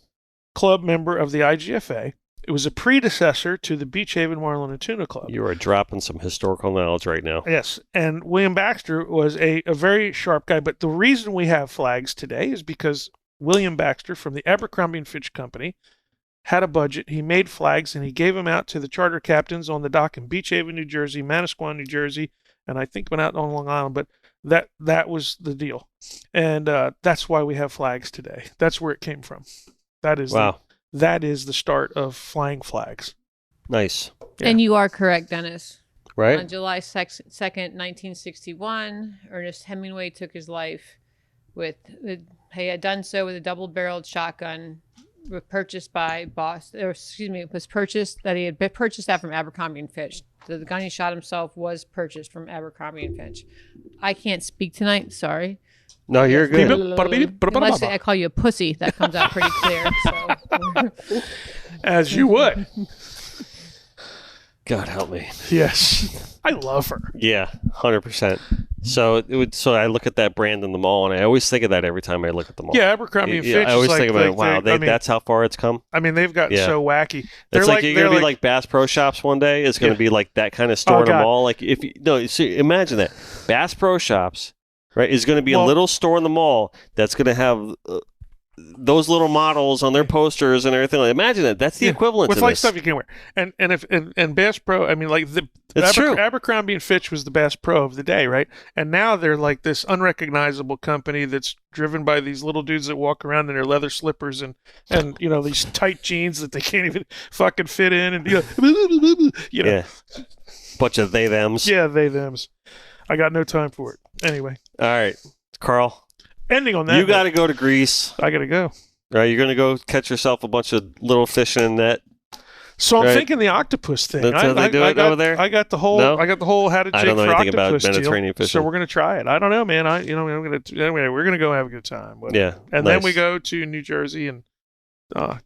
club member of the IGFA. It was a predecessor to the Beach Haven Marlin and Tuna Club. You are dropping some historical knowledge right now. Yes, and William Baxter was a very sharp guy, but the reason we have flags today is because William Baxter from the Abercrombie & Fitch Company had a budget. He made flags, and he gave them out to the charter captains on the dock in Beach Haven, New Jersey, Manasquan, New Jersey, and I think went out on Long Island, but that was the deal. And that's why we have flags today. That's where it came from. That is wow. That is the start of flying flags. Nice. Yeah. And you are correct, Dennis. Right? On July 2nd, 1961, Ernest Hemingway took his life he had done so with a double-barreled shotgun purchased by was purchased that from Abercrombie & Fitch. The gun he shot himself was purchased from Abercrombie & Fitch. I can't speak tonight, sorry. No, you're good. Unless I call you a pussy, that comes out pretty clear. So. As you would. God help me. Yes. I love her. Yeah, 100%. So so I look at that brand in the mall, and I always think of that every time I look at the mall. Yeah, Abercrombie and Fitch. I always is think like, about wow, that's how far it's come. I mean, they've gotten Yeah. so wacky. It's like you're gonna be like Bass Pro Shops one day. It's gonna be like that kind of store in a mall. Like if you no, see, imagine that Bass Pro Shops, right, is gonna be a little store in the mall that's gonna have. Those little models on their posters and everything. Imagine that. That's the equivalent with to like this. stuff you can wear. And Bass Pro. I mean, like It's true. Abercrombie and Fitch was the Bass Pro of the day, right? And now they're like this unrecognizable company that's driven by these little dudes that walk around in their leather slippers and you know these tight jeans that they can't even fucking fit in and you know. Yeah. Bunch of they thems. Yeah, they thems. I got no time for it. Anyway. All right, Karl. Ending on that. You got to go to Greece. I got to go. Right, you're going to go catch yourself a bunch of little fish in a net. So I'm thinking the octopus thing. That's how they do it over there. I got the whole. No? I got the whole how to jig I don't know for anything about octopus Mediterranean deal. fishing. So we're gonna try it. I don't know, man. Anyway, we're gonna go have a good time. Yeah, and nice. then we go to New Jersey and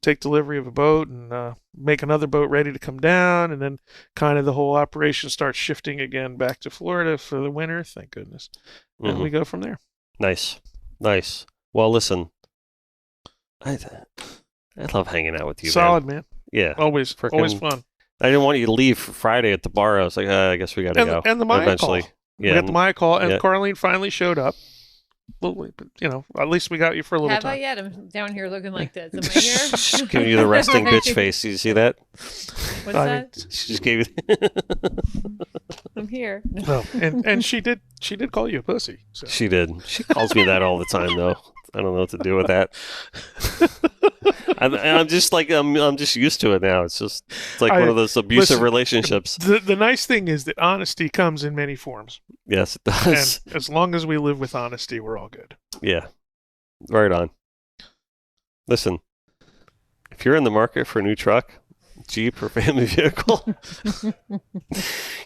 take delivery of a boat and make another boat ready to come down, and then kind of the whole operation starts shifting again back to Florida for the winter. Thank goodness. And we go from there. Nice. Well, listen, I love hanging out with you. Solid, man. Yeah, always fun. I didn't want you to leave Friday at the bar. I was like, I guess we got to go. And the Maya eventually. call. Yeah, we got the Maya call, and yeah. Carlene finally showed up. Well, you know, at least we got you for a little Have time. I yet? I'm down here looking like this. Am I here? She's giving you the resting bitch face. Did you see that? What's that? She just gave you. I'm here. No, and she did call you a pussy. So. She did. She calls me that all the time, though. I don't know what to do with that. I'm just like I'm just used to it now. It's like one of those abusive relationships. The nice thing is that honesty comes in many forms. Yes, it does. And as long as we live with honesty, we're all good. Yeah, right on. Listen, if you're in the market for a new truck, Jeep or family vehicle,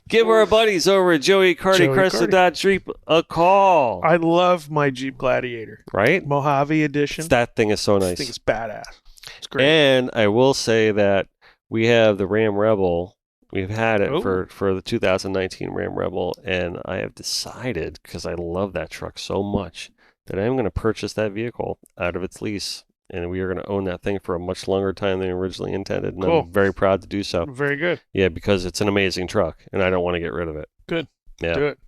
give our buddies over at Joey Chrysler Dodge Jeep a call. I love my Jeep Gladiator. Right? Mojave edition. That thing is so nice. I think it's badass. It's great. And I will say that we have the Ram Rebel. We've had it for the 2019 Ram Rebel, and I have decided, because I love that truck so much, that I'm going to purchase that vehicle out of its lease. And we are going to own that thing for a much longer time than originally intended. And I'm very proud to do so. Very good. Yeah, because it's an amazing truck, and I don't want to get rid of it. Good. Yeah. Do it.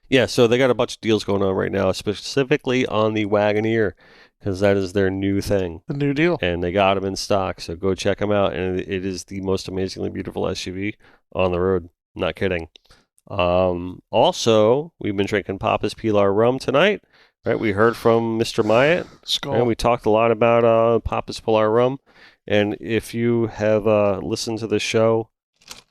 Yeah, so they got a bunch of deals going on right now, specifically on the Wagoneer, because that is their new thing. The new deal. And they got them in stock, so go check them out. And it is the most amazingly beautiful SUV on the road. Not kidding. Also, we've been drinking Papa's Pilar rum tonight. Right, we heard from Mr. Myatt, and we talked a lot about Papa's Pilar rum. And if you have listened to the show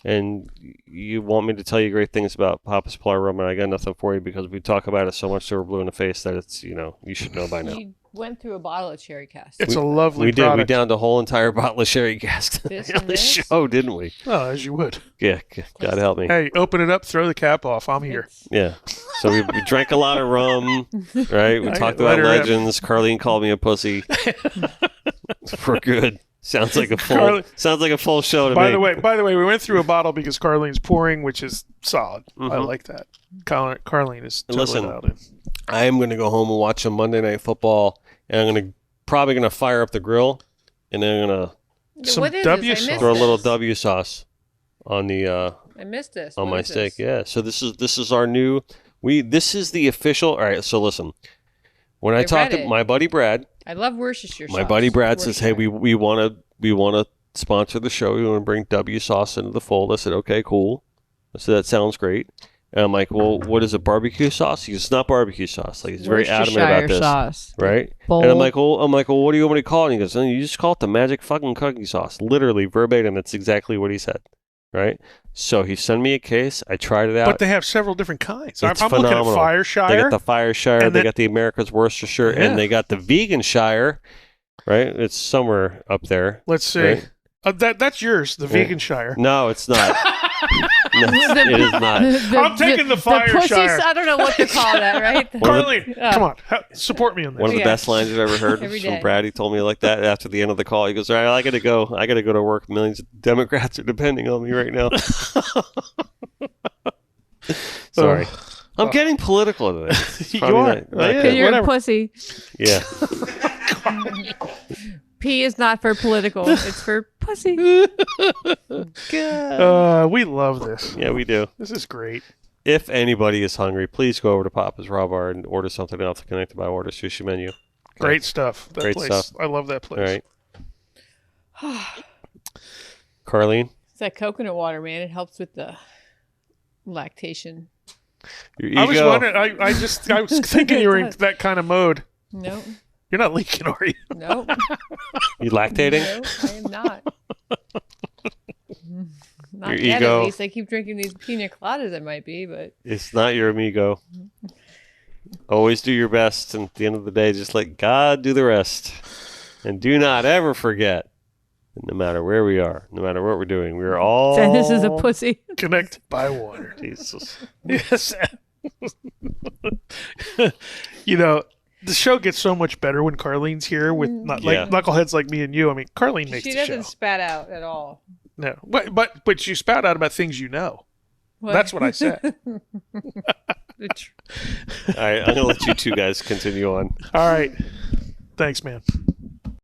and you want me to tell you great things about Papa's Pilar rum, and I got nothing for you because we talk about it so much so we're blue in the face that it's, you should know by now. You went through a bottle of Cherry Cask. It's a lovely product. We did. We downed a whole entire bottle of Sherry Cask on the show, didn't we? Oh, as you would. Yeah, God help me. Hey, open it up, throw the cap off. I'm here. Yeah. So we drank a lot of rum, right? We talked about legends. Carlene called me a pussy. We're good. Sounds like a full show to me. By the way, we went through a bottle because Carlene's pouring, which is solid. Mm-hmm. I like that. Carlene is totally dialed in. I am going to go home and watch some Monday Night Football, and I'm probably going to fire up the grill, and then I'm going to throw a little W sauce on the I missed this on my steak. Yeah. So this is our new. This is the official. All right. So listen, when I talked to my buddy Brad, I love Worcestershire sauce. My buddy Brad says, "Hey, we want to sponsor the show. We want to bring W sauce into the fold." I said, "Okay, cool." I said, "That sounds great." And I'm like, "Well, what is it? Barbecue sauce?" He goes, "It's not barbecue sauce." Like he's very adamant about this, sauce. right? And I'm like, "Well, what do you want me to call it?" And he goes, "No, you just call it the magic fucking cookie sauce." Literally verbatim, that's exactly what he said, right? So he sent me a case. I tried it out. But they have several different kinds. It's I'm phenomenal. looking at Fireshire. They got the Fireshire. They got the America's Worcestershire, and they got the Vegan Shire. Right? It's somewhere up there. Let's see. Right? That's yours, the Vegan Shire. No, it's not. it is not. I'm taking the pussy. Fireshire. I don't know what to call that, right? Carlene, come on, support me on this. One of the Yeah. best lines I've ever heard Every from day. Brad. He told me like that after the end of the call. He goes, "All right, I gotta go. I gotta go to work. Millions of Democrats are depending on me right now." Sorry, I'm getting political today. It's You probably are. not Yeah, good. You're whatever. a pussy. Yeah. P is not for political. It's for pussy. We love this. Yeah, we do. This is great. If anybody is hungry, please go over to Papa's Raw Bar and order something off the Connected by Order sushi menu. Great stuff. That Great place. stuff. I love that All place. right. Carlene, It's that coconut water, man. It helps with the lactation. your ego. I was wondering. I was thinking you were in It does. that kind of mode. No, You're not leaking, are you? no, You lactating? no, I am not. Not Your yet, ego. at least. I keep drinking these pina coladas. I might be, but It's not your amigo. Always do your best, and at the end of the day, just let God do the rest. And do not ever forget, no matter where we are, no matter what we're doing, we are all... Dennis is a pussy. Connected by water. Jesus. Yes. You know, the show gets so much better when Carlene's here with not like Yeah. knuckleheads like me and you. I mean, Carlene makes She the show. doesn't spat out at all. No, but you spout out about things you know. What? That's what I said. The tr- All right, I'm going to let you two guys continue on. All right. Thanks, man.